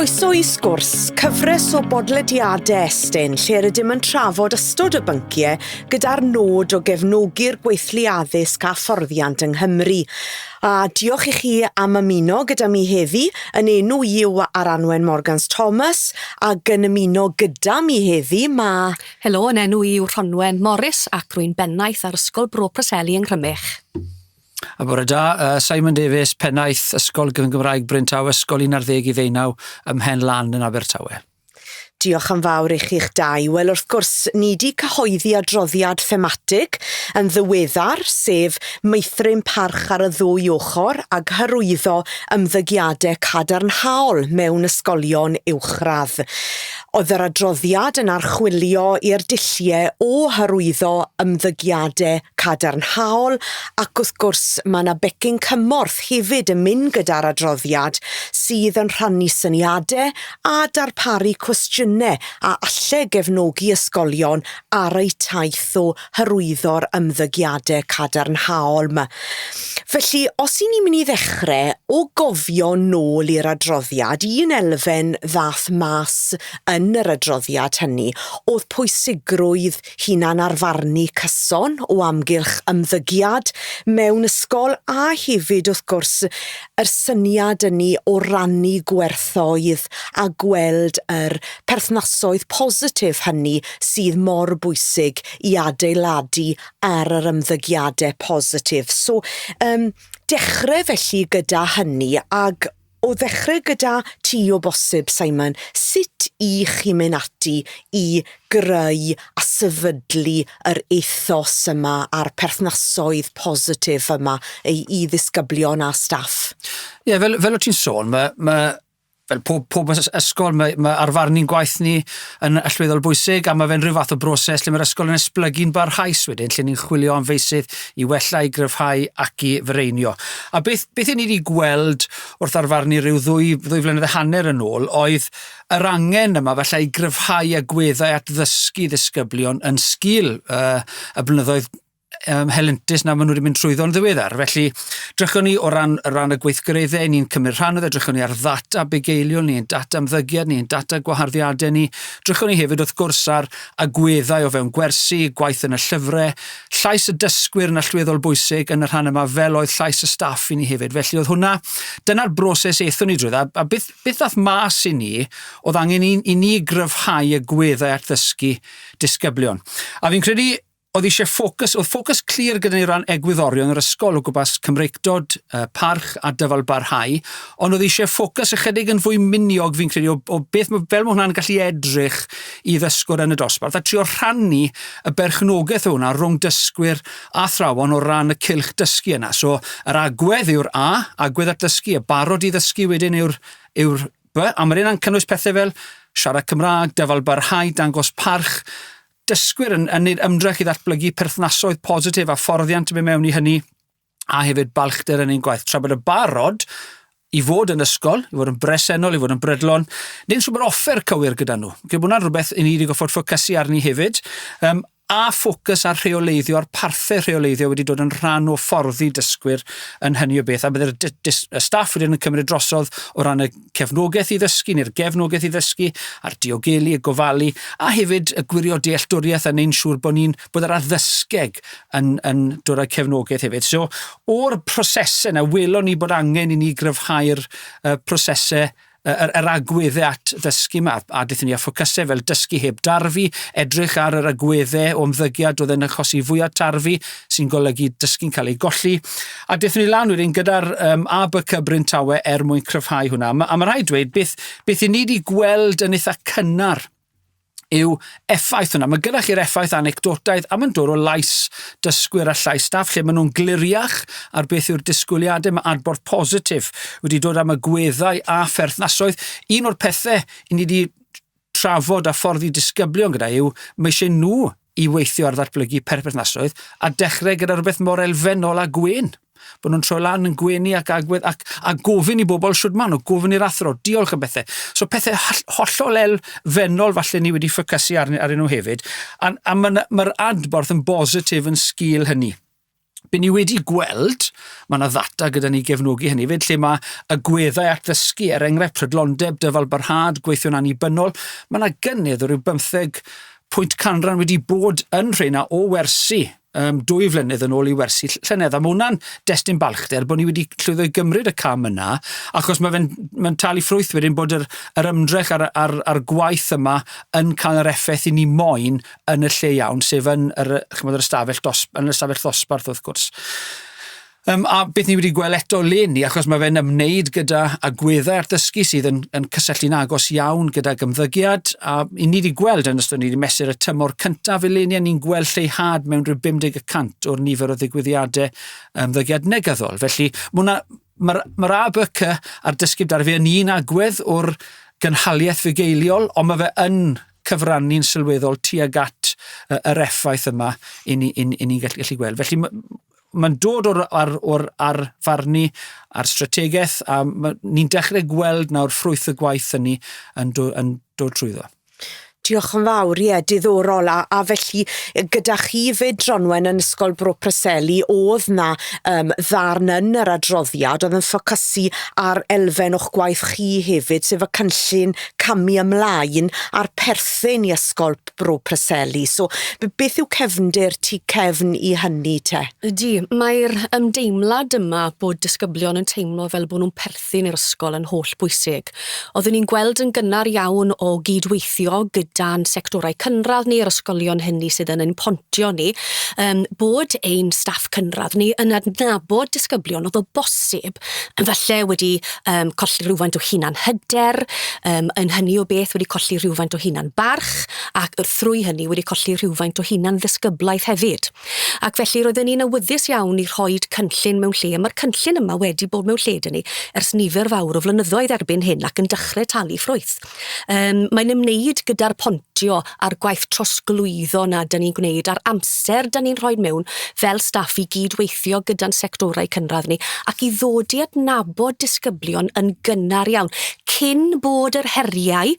Croeso I Sgwrs, cyfres o bodlediadau estyn lle rydym yn trafod ystod y bynciau gyda'r nod o gefnogi'r gweithlu addysg a fforddiant yng Nghymru. A diolch I chi am ymuno gyda mi heddi, yn enw I yw Aranwen Morgans Thomas, ac yn ymuno gyda mi heddi Helo, yn enw I yw Rhanwen Morris ac rwy'n bennaeth ar Ysgol Bro Preseli yng Nghrymych. A bore da, Simon Davies, pennaeth Ysgol Gymraeg Bryntawe, Ysgol 11 ym Mhen Lan yn Abertawe. Diolch yn fawr I chi'ch dau. Wel, wrth gwrs, ni wedi cyhoeddi adroddiad thematig yn ddiweddar, sef meithrin parch ar y ddwy ochr ac hyrwyddo ymddygiadau cadarnhaol mewn ysgolion uwchradd. Oedd yr adroddiad yn archwilio i'r dulliau o hyrwyddo ymddygiadau cadarnhaol ac wrth gwrs mae yna becyn cymorth hefyd yn mynd gyda'r adroddiad sydd yn rhannu syniadau a darparu cwestiynau a allai gefnogi ysgolion ar eu taith o hyrwyddo'r ymddygiadau cadarnhaol yma. Felly, os I ni'n mynd I ddechrau o gofio nôl i'r adroddiad, un elfen ddath mas yn yr adroddiad hynny oedd pwysigrwydd hunan arfarnu cyson o amgylch ymddygiad mewn ysgol a hefyd wrth gwrs yr syniad yni o rannu gwerthoedd a gweld yr perthnasoedd positif hynny sydd mor bwysig I adeiladu ar yr ymddygiadau positif. So, dechrau felly gyda hynny ac o ddechrau gyda ti o bosib, Simon, sut I chi mynd ati I greu a sefydlu yr ethos yma a'r perthnasoedd positif yma I ddisgyblion a staff? Ie, fel o ti'n sôn, fel pob ysgol, mae arfarnu'n gwaith ni yn allweddol bwysig a mae fe'n rhyw fath o broses lle mae'r ysgol yn esblygu'n barhaus wedyn lle ni'n chwilio am feisydd I wella I gryfhau ac I freinio. A beth ni wedi gweld wrth arfarnu rhyw ddwy flynedd a hanner yn ôl oedd yr angen yma falle I gryfhau agweddau at ddysgu ddisgyblion yn sgil y blynyddoedd helyntus na maen nhw wedi mynd trwyddo'n ddiweddar. Felly, drychwn ni o ran y gweithgareddau, ni'n cymryd rhan o dde, drychwn ni ar ddata bugeiliol, ni'n data ymddygiad, ni'n data gwaharddiadau ni. Drychwn ni hefyd wrth gwrs ar agweddau o fewn gwersi, gwaith yn y llyfrau, llais y dysgwyr yn allweddol bwysig yn y rhan yma fel oedd llais y staff I ni hefyd. Felly oedd hwnna, dyna'r broses eithon ni drwyddo, a beth ddath mas I ni, oedd angen I ni gryfhau agweddau at ddysgu disgyblion. A fi'n credu oedd ffocws clir gyda ni ran egwyddorion yr ysgol o gwmpas Cymreicdod, parch a dyfal barhau, ond oedd eisiau ffocws ychydig yn fwy miniog fi'n credu o beth fel mae hwnna'n gallu edrych I ddysgwr yn y dosbarth a trio rhannu y berchnogaeth o hwnna rhwng dysgwyr a thrawon o ran y cylch dysgu yna. So, yr agwedd yw'r agwedd at dysgu, y barod I ddysgu wedyn yw'r a mae'r un yn cynnwys pethau fel siarad Cymraeg, dyfal barhau, dangos parch, dysgwyr yn neud ymdrech I ddatblygu perthnasoedd positif a fforddiant yn mynd mewn I hynny a hefyd balchder yn ein gwaith. Tra bod y barod I fod yn ysgol, I fod yn bresennol, I fod yn brydlon, nid swper offer cywir gyda nhw. Gyda hwnna'n rhywbeth I ni wedi goffod ffocysu arni hefyd. A ffocws ar rheoleiddio, ar parthau rheoleiddio wedi dod yn rhan o fforddi dysgwyr yn hynny o beth. A byddai'r staff wedyn yn cymryd drosodd o ran y cefnogaeth I ddysgu, neu'r gefnogaeth I ddysgu, a'r diogelu, y gofalu, a hefyd y gwirio dealltwriaeth yn ein siŵr bod yr addysgeg yn dod â'r cefnogaeth hefyd. So, o'r prosesau yna, welon ni bod angen I ni gryfhau'r prosesau yr agweddau at ddysgu yma, a daethon ni a ffocysau fel dysgu heb darfu, edrych ar yr agweddau o ymddygiad oedd yn achosi fwy at tarfu, sy'n golygu dysgu'n cael ei golli. A daethon ni lan wedyn gyda'r ABC Bryntawe mwyn cryfhau hwnna. A mae rhaid dweud, beth I ni wedi gweld yn eitha cynnar yw effaith hwnna. Mae gyda chi'r effaith anecdotaidd a mae'n dod o lais dysgwyr a llais staff lle maen nhw'n gliriach ar beth yw'r disgwyliadau, mae adborth positif wedi dod am agweddau a pherthnasoedd. Un o'r pethau I ni wedi trafod a fforddi disgyblion gyda yw mae eisiau nhw I weithio ar ddatblygu perthnasoedd a dechrau gyda rhywbeth mor elfennol a gwyn. Bod nhw'n troi lan yn gwenu ac agwedd a gofyn I bobl siwr maen nhw, gofyn i'r athro, diolch am bethau. So pethau hollol elfennol falle ni wedi ffocysu arnyn nhw hefyd. A mae'r adborth yn bositif yn sgil hynny. Be ni wedi gweld, mae yna ddata gyda ni gefnogi hynny fyd, lle mae agweddau ac ddysgu, enghraifft prydlondeb, dyfal barhad, gweithio'n annibynnol, mae yna gynnydd o ryw 15 pwynt canran wedi bod yn rheina o wersi 2 flynedd yn ôl i wersi llynedd. A mae hwnna'n destun balchder bod ni wedi llwyddo i gymryd y cam yna, achos mae'n talu ffrwyth wedyn bod yr ymdrech ar gwaith yma yn cael yr effaith i ni moyn yn y lle iawn, sef yn yr ystafell ddosbarth wrth gwrs. A beth ni wedi gweld eto leni, achos mae fe'n ymwneud gyda agweddau ar ddysgu sydd yn cysylltu'n agos iawn gyda Ymddygiad, a i ni wedi gweld yn ystod ni wedi mesur y tymor cyntaf eleni, a ni'n gweld lleihad mewn rhyw 50% o'r nifer o ddigwyddiadau Ymddygiad negyddol. Felly mae'r ABC a'r dysgu dar fi yn un agwedd o'r gynhaliaeth fugeiliol, ond mae fe yn cyfrannu'n sylweddol tuag at yr effaith yma i ni'n gallu gweld. Felly mae'n dod o'r arfarnu, a'r strategaeth, a ni'n dechrau gweld nawr ffrwyth y gwaith hynny yn dod trwyddo. Diolch yn fawr, diddorol, a felly gyda chi fyd Dronwen yn Ysgol Bro Preseli, oedd na ddarn yn yr adroddiad, oedd yn ffocysu ar elfen o'ch gwaith chi hefyd, sef y cynllun camu ymlaen a'r perthyn i Ysgol Bro Preseli. So, beth yw cefndir tu cefn i hynny te? Ydy, mae'r ymdeimlad yma bod disgyblion yn teimlo fel bod nhw'n perthyn i'r ysgol yn holl bwysig. Oeddwn ni'n gweld yn gynnar iawn o gydweithio gyda'n sectorau cynradd ni, yr ysgolion hynny sydd yn ein pontio ni, bod ein staff cynradd ni yn adnabod disgyblion oedd o bosib, yn falle wedi colli rhywfaint o hunan hyder, yn hynny o beth wedi colli rhywfaint o hunan barch, ac drwy hynny wedi colli rhywfaint o hunan ddisgyblaeth hefyd. Ac felly roedden ni'n awyddus iawn i rhoi cynllun mewn lle. Mae'r cynllun yma wedi bod mewn lle dyn ni ers nifer fawr o flynyddoedd erbyn hyn ac yn dechrau talu ffrwyth. Mae'n ymwneud gyda'r pontio a'r gwaith trosglwyddo na dyn ni'n gwneud, a'r amser dyn ni'n rhoi mewn fel staff i gydweithio gyda'n sectorau cynradd ni, ac i ddod i adnabod disgyblion yn gynnar iawn, cyn bod yr heriau,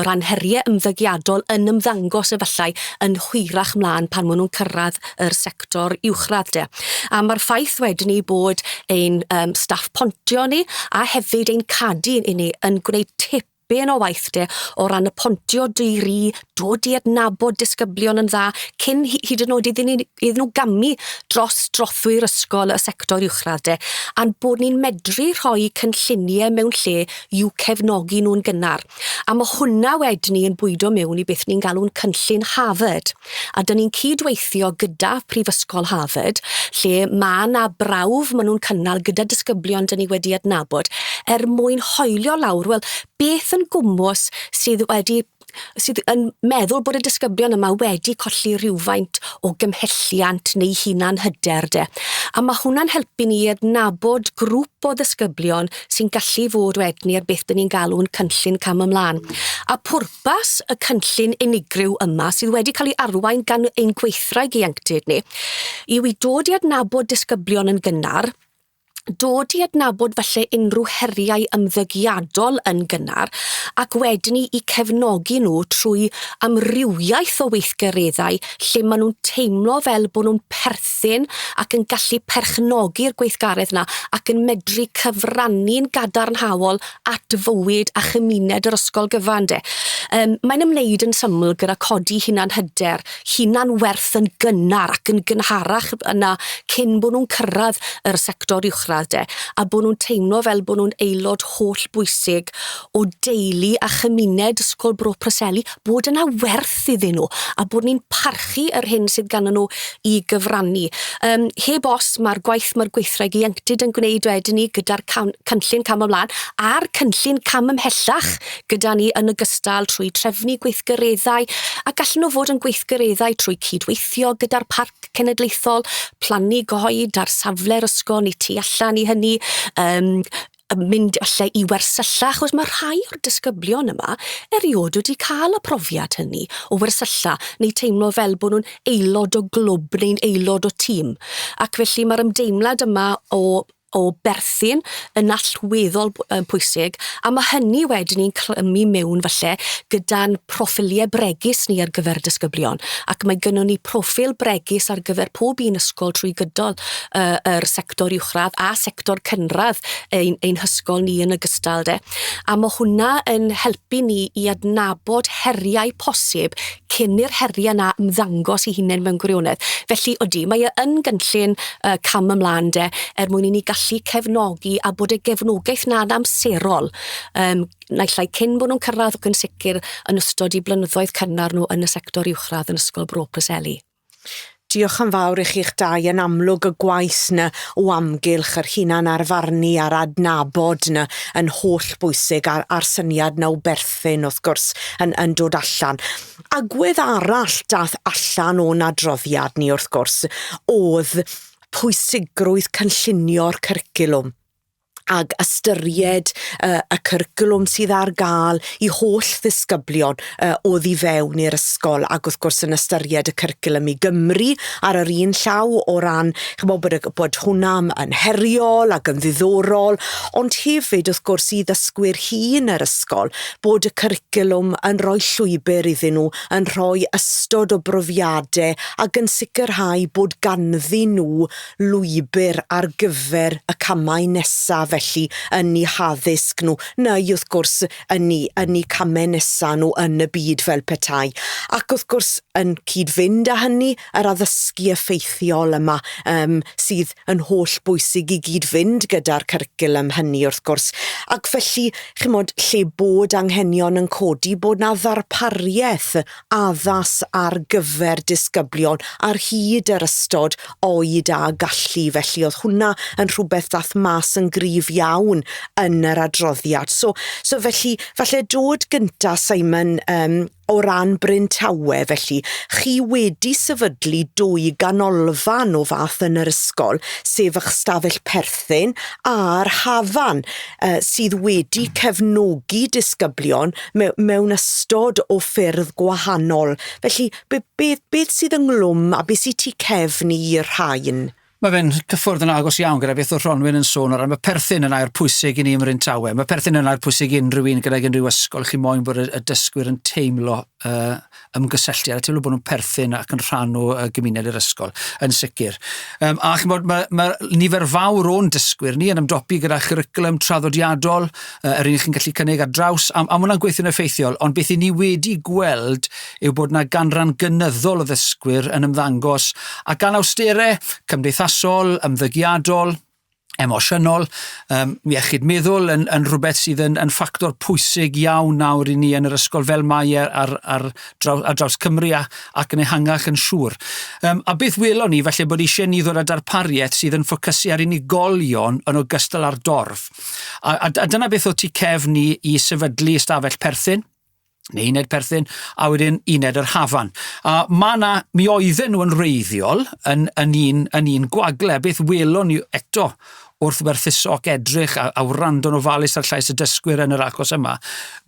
ran heriau ymddygiadol yn ymddangos efallai yn hwyrach mlaen pan maen nhw'n cyrraedd yr sector uwchradd de. A mae'r ffaith wedyn ni bod ein staff pontio ni a hefyd ein cadu ni yn gwneud tipyn o waith de o ran y pontio dwyri, dod i adnabod disgyblion yn dda, cyn hyd yn oed iddyn nhw gamu dros drothwy'r ysgol y sector uwchradd de, a'n bod ni'n medru rhoi cynlluniau mewn lle i'w cefnogi nhw'n gynnar. A mae hwnna wedyn ni yn bwydo mewn i beth ni'n galw'n cynllun Harvard. A dyn ni'n cydweithio gyda Prifysgol Harvard, lle mae na brawf maen nhw'n cynnal gyda disgyblion dyn ni wedi adnabod, mwyn hoelio lawr, wel, beth yn gwmws sydd yn meddwl bod y disgyblion yma wedi colli rhywfaint o gymhelliant neu hunan hyder de. A mae hwnna'n helpu ni adnabod grŵp o ddisgyblion sy'n gallu fod wedyn ni ar beth dyn ni'n galw'n cynllun cam ymlaen. A pwrpas y cynllun unigryw yma sydd wedi cael ei arwain gan ein gweithraig ieuenctid ni, yw i dod i adnabod disgyblion yn gynnar, dod i adnabod falle unrhyw heriau ymddygiadol yn gynnar, ac wedyn ni i cefnogi nhw trwy amrywiaeth o weithgareddau lle maen nhw'n teimlo fel bod nhw'n perthyn ac yn gallu perchnogi'r gweithgaredd yna ac yn medru cyfrannu'n gadarnhaol at fywyd a chymuned yr ysgol gyfan de. Mae'n ymwneud yn syml gyda codi hunan hyder, hunan werth yn gynnar ac yn gynharach yna cyn bod nhw'n cyrraedd yr sector uwchradd de, a bod nhw'n teimlo fel bod nhw'n aelod holl bwysig o deulu a chymuned Ysgol Bro Preseli, bod yna werth iddyn nhw a bod ni'n parchu yr hyn sydd gan nhw i gyfrannu. Heb os mae'r gweithraig ieuenctid yn gwneud wedyn ni gyda'r cynllun cam ymlaen a'r cynllun cam ymhellach gyda ni yn ogystal trwy trefnu gweithgareddau, a gallen nhw fod yn gweithgareddau trwy cydweithio gyda'r Parc Cenedlaethol, plannu goed ar safle'r ysgol neu tu allan i hynny, mynd allai i wersylla, achos mae rhai o'r disgyblion yma eriod wedi cael y profiad hynny o wersylla neu teimlo fel bod nhw'n aelod o glwb neu'n aelod o tîm. Ac felly mae'r ymdeimlad yma o o berthyn yn allweddol pwysig, a mae hynny wedyn ni'n clymu mewn falle gyda'n proffiliau bregus ni ar gyfer disgyblion, ac mae gynnon ni proffil bregus ar gyfer pob un ysgol trwy gydol yr sector uwchradd a sector cynradd ein hysgol ni yn ogystal de. A mae hwnna yn helpu ni i adnabod heriau posib cyn i'r heriau yna ymddangos i hunain mewn gwirionedd. Felly, mae yn gynllun cam ymlaen de, mwyn i ni gallu cefnogi a bod y gefnogaeth na'n amserol. Naill ai cyn bod nhw'n cyrraedd ac yn sicr yn ystod i blynyddoedd cynnar nhw yn y sector uwchradd yn ysgol Bro Preseli. Diolch yn fawr i chi'ch dau, yn amlwg y gwaith na o amgylch yr hunan arfarnu a'r adnabod na yn holl bwysig a'r syniad na o berthyn wrth gwrs yn dod allan. Agwedd arall dath allan o'n adroddiad ni wrth gwrs oedd pwysigrwydd cynllunio'r cyrcilwm ag ystyried y cyrcilwm sydd ar gael i holl ddisgyblion oddi fewn i'r ysgol, ac wrth gwrs yn ystyried y cyrcilwm i Gymru ar yr un llaw o ran bod hwnna'n yn heriol ac yn ddiddorol, ond hefyd wrth gwrs i ddysgwyr hŷn yr ysgol bod y cyrcilwm yn rhoi llwybr iddyn nhw, yn rhoi ystod o brofiadau ac yn sicrhau bod ganddyn nhw lwybr ar gyfer y camau nesaf felly yn eu haddysg nhw, neu wrth gwrs yn eu camau nesaf nhw yn y byd fel petai. Ac wrth gwrs yn cyd-fynd â hynny, yr addysgu effeithiol yma sydd yn holl bwysig i gyd-fynd gyda'r cyrcilwm hynny wrth gwrs. Ac felly, lle bod anghenion yn codi, bod na ddarpariaeth addas ar gyfer disgyblion ar hyd yr ystod oed a gallu. Felly oedd hwnna yn rhywbeth dath mas yn gryf iawn yn yr adroddiad. So felly, falle dod gynta, Simon, o ran Bryn Tawe, felly, chi wedi sefydlu 2 ganolfan o fath yn yr ysgol, sef eich stafell perthyn a'r hafan sydd wedi cefnogi disgyblion mewn ystod o ffyrdd gwahanol. Felly, beth sydd ynglwm a beth sydd tu cefn i'r rhain? Mae fe'n cyffwrdd yn agos iawn gyda beth o Rhonwyn yn sôn o'r mae perthyn yn air pwysig i ni ym Bryn Tawe. Mae perthyn yn air pwysig unrhyw un gydag unrhyw ysgol. Chi moyn bod y dysgwyr yn teimlo ymgysylltiad, a teimlo bod nhw'n perthyn ac yn rhan o gymuned yr ysgol, yn sicr. A chymod, mae nifer fawr o'n dysgwyr ni yn ymdopi gyda chyricilwm traddodiadol, yr un chi'n gallu cynnig ar draws, a mae hwnna'n gweithio'n effeithiol, ond beth i ni wedi gweld yw bod yna ganran gynyddol o ddysgwyr yn ymddangos, a gan awsterau cymdeithasol, ymddygiadol, emosiynol, iechyd meddwl yn rhywbeth sydd yn ffactor pwysig iawn nawr i ni yn yr ysgol fel mae ar draws Cymru ac yn ehangach yn siŵr. A beth welon ni, falle bod eisiau ni ddod â darpariaeth sydd yn ffocysu ar unigolion yn ogystal â'r dorf. A dyna beth o tu cefn ni i sefydlu ystafell perthyn, neu uned perthyn, a wedyn uned yr hafan. A mi oedden nhw yn reiddiol yn un gwagle. Beth welon ni eto wrth werthuso ac edrych a wrando yn ofalus ar llais y dysgwyr yn yr acos yma,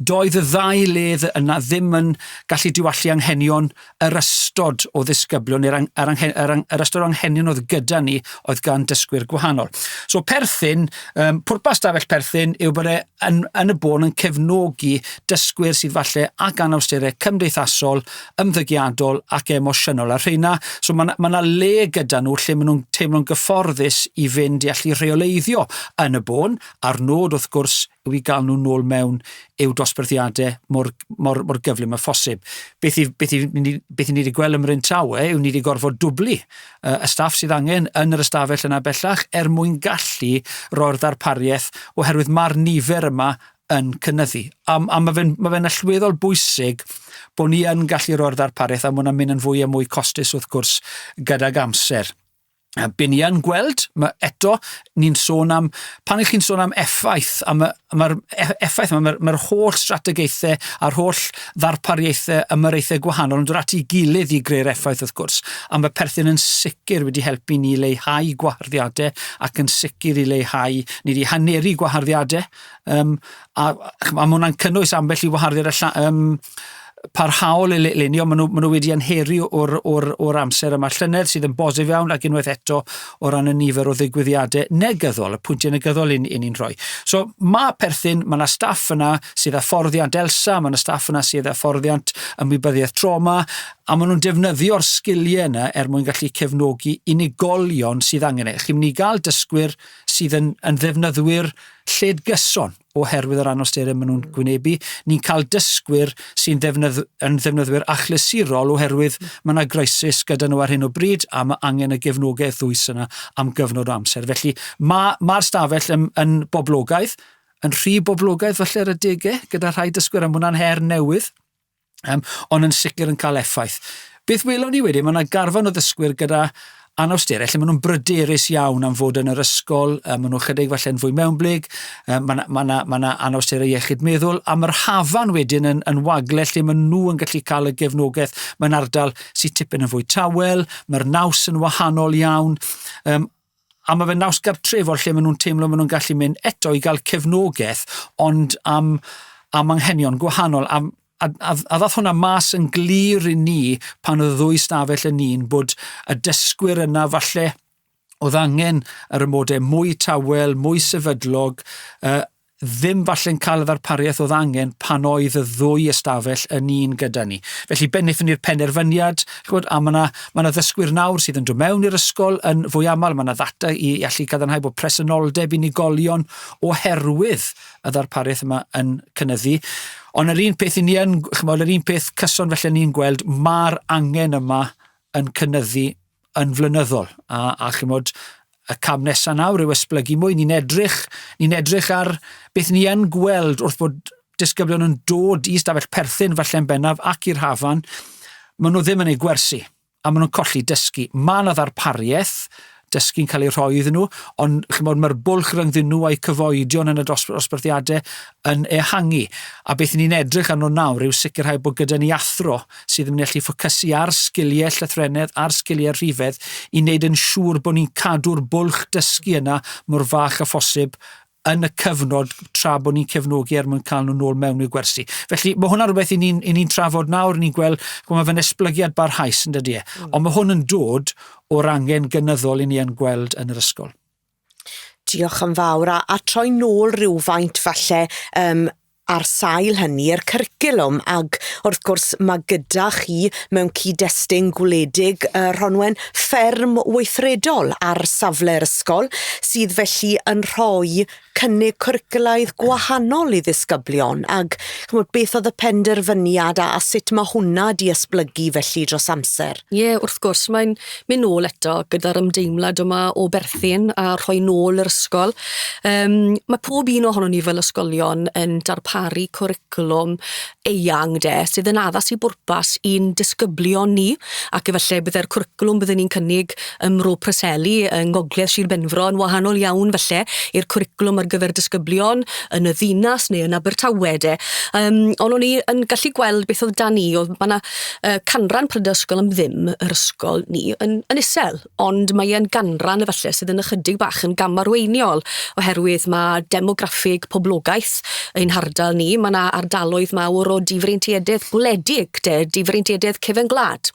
doedd y ddau ledd yna ddim yn gallu diwallu anghenion yr ystod o ddisgyblion, yr ystod o anghenion oedd gyda ni oedd gan dysgwyr gwahanol. So perthyn, pwrpas stafell perthyn yw bod yn y bon yn cefnogi dysgwyr sydd falle ac anawsterau cymdeithasol, ymddygiadol ac emosiynol. A rheina, so mae yna le gyda nhw lle maen nhw'n teimlo'n gyfforddus i fynd i allu reoleiddio yn y bon, a'r nod wrth gwrs yw i gael nhw nôl mewn i'w dosbarthiadau mor gyflym a phosib. Beth i ni wedi gweld ym Bryn Tawe yw ni wedi gorfod dwblu y staff sydd angen yn yr ystafell yna bellach mwyn gallu roi'r ddarpariaeth oherwydd mae'r nifer yma yn cynyddu. A mae fe'n allweddol bwysig bod ni yn gallu roi'r ddarpariaeth a mae hwnna'n mynd yn fwy a mwy costus wrth gwrs gydag amser. Be ni yn gweld, eto, ni'n sôn am, pan chi'n sôn am effaith, mae'r effaith mae'r holl strategaethau a'r holl ddarpariaethau ymyrraethau gwahanol yn dod at ei gilydd i greu'r effaith wrth gwrs, a mae perthyn yn sicr wedi helpu ni leihau gwaharddiadau ac yn sicr i leihau, ni wedi haneri gwaharddiadau, a mae hwnna'n cynnwys ambell i waharddiad parhaol eleni, ond maen nhw wedi anheri o'r amser yma. Llynedd sydd yn bosib iawn ac unwaith eto o ran y nifer o ddigwyddiadau negyddol, y pwyntiau negyddol ni'n rhoi. So mae perthyn, mae yna staff yna sydd â fforddiant Elsa, mae yna staff yna sydd â fforddiant ymwybyddiaeth trauma, a maen nhw'n defnyddio'r sgiliau yna mwyn gallu cefnogi unigolion sydd angen Chi'n mynd i gael dysgwyr sydd yn ddefnyddwyr lled gyson oherwydd yr anawsterau maen nhw'n gwynebu. Ni'n cael dysgwyr sy'n ddefnyddwyr achlysurol oherwydd mae yna groesus gyda nhw ar hyn o bryd a mae angen y gefnogaeth ddwys yna am gyfnod o amser. Felly mae'r stafell yn boblogaidd, yn rhy boblogaidd falle ar y degau gyda rhai dysgwyr am hwnna'n her newydd. Ond yn sicr yn cael effaith. Beth welon ni wedi, mae yna garfan o ddysgwyr gyda anawsterau, lle maen nhw'n bryderus iawn am fod yn yr ysgol, maen nhw'n chydig falle'n fwy mewnblyg, mae yna anawsterau iechyd meddwl, a mae'r hafan wedyn yn wagle lle maen nhw yn gallu cael y gefnogaeth. Mae'n ardal sy'n tipyn yn fwy tawel, mae'r naws yn wahanol iawn, a mae fe'n naws gartrefol lle maen nhw'n teimlo maen nhw'n gallu mynd eto i gael cefnogaeth, ond am anghenion gwahanol. A ddath hwnna mas yn glir i ni pan oedd ddwy stafell yn un bod y dysgwyr yna falle oedd angen yr ymodau mwy tawel, mwy sefydlog, ddim falle'n cael y ddarpariaeth oedd angen pan oedd y ddwy ystafell yn un gyda ni. Felly bennithon ni'r penderfyniad, a mae yna ddysgwyr nawr sydd yn dod mewn i'r ysgol yn fwy aml, mae yna ddata i allu cadarnhau bod presenoldeb unigolion oherwydd y ddarpariaeth yma yn cynyddu. Ond yr un peth yr un peth cyson felly ni'n gweld, mae'r angen yma yn cynyddu yn flynyddol. A chymod, y cam nesaf nawr yw esblygu mwy. Ni'n edrych ar beth ni yn gweld wrth bod disgyblion yn dod i stafell perthyn falle'n bennaf ac i'r hafan. Maen nhw ddim yn ei gwersi, a maen nhw'n colli dysgu. Mae yna ddarpariaeth, dysgu'n cael ei rhoi iddyn nhw, ond mae'r bwlch rhyngddyn nhw a'i cyfoedion yn y dosbarthiadau yn ehangu. A beth ni'n edrych arno nawr yw sicrhau bod gyda ni athro sydd yn gallu ffocysu ar sgiliau llythrennedd, ar sgiliau rhifedd, i wneud yn siŵr bod ni'n cadw'r bwlch dysgu yna mor fach a phosib yn y cyfnod tra bod ni'n cefnogi mwyn cael nhw nôl mewn i'w gwersi. Felly mae hwnna rhywbeth i ni'n trafod nawr, ni'n gweld mae fe'n esblygiad barhaus yn dydi. Ond mae hwn yn dod o'r angen gynyddol i ni yn gweld yn yr ysgol. Diolch yn fawr, a troi nôl rhywfaint falle ar sail hynny, yr cyrculwm, ag wrth gwrs mae gyda chi mewn cyd-destun gwledig Rhonwen fferm weithredol ar safle'r ysgol, sydd felly yn rhoi cynnig cwricwlaidd gwahanol i ddisgyblion, ag beth oedd y penderfyniad a sut mae hwnna di esblygu felly dros amser? Ie, wrth gwrs, mae'n mynd nôl eto gyda'r ymdeimlad yma o berthyn a rhoi nôl yr ysgol. Mae pob un ohono ni fel ysgolion yn darparu cwricwlwm eang sydd yn addas i bwrpas i'n disgyblion ni, ac efallai byddai'r cwricwlwm byddwn ni'n cynnig ymro Preseli yng Ngogledd Sir Benfro yn wahanol iawn falle i'r cwricwlwm ar gyfer disgyblion yn y ddinas neu yn Abertawe. Ond o'n i yn gallu gweld beth oedd dan ni, oedd mae yna canran prydysgol am ddim yr ysgol ni yn isel, ond mae e'n ganran efallai sydd yn ychydig bach yn gamarweiniol oherwydd mae demograffig poblogaeth ein hardal ni, mae yna ardaloedd mawr o difreintiedig gwledig, difreintiedig cefn gwlad.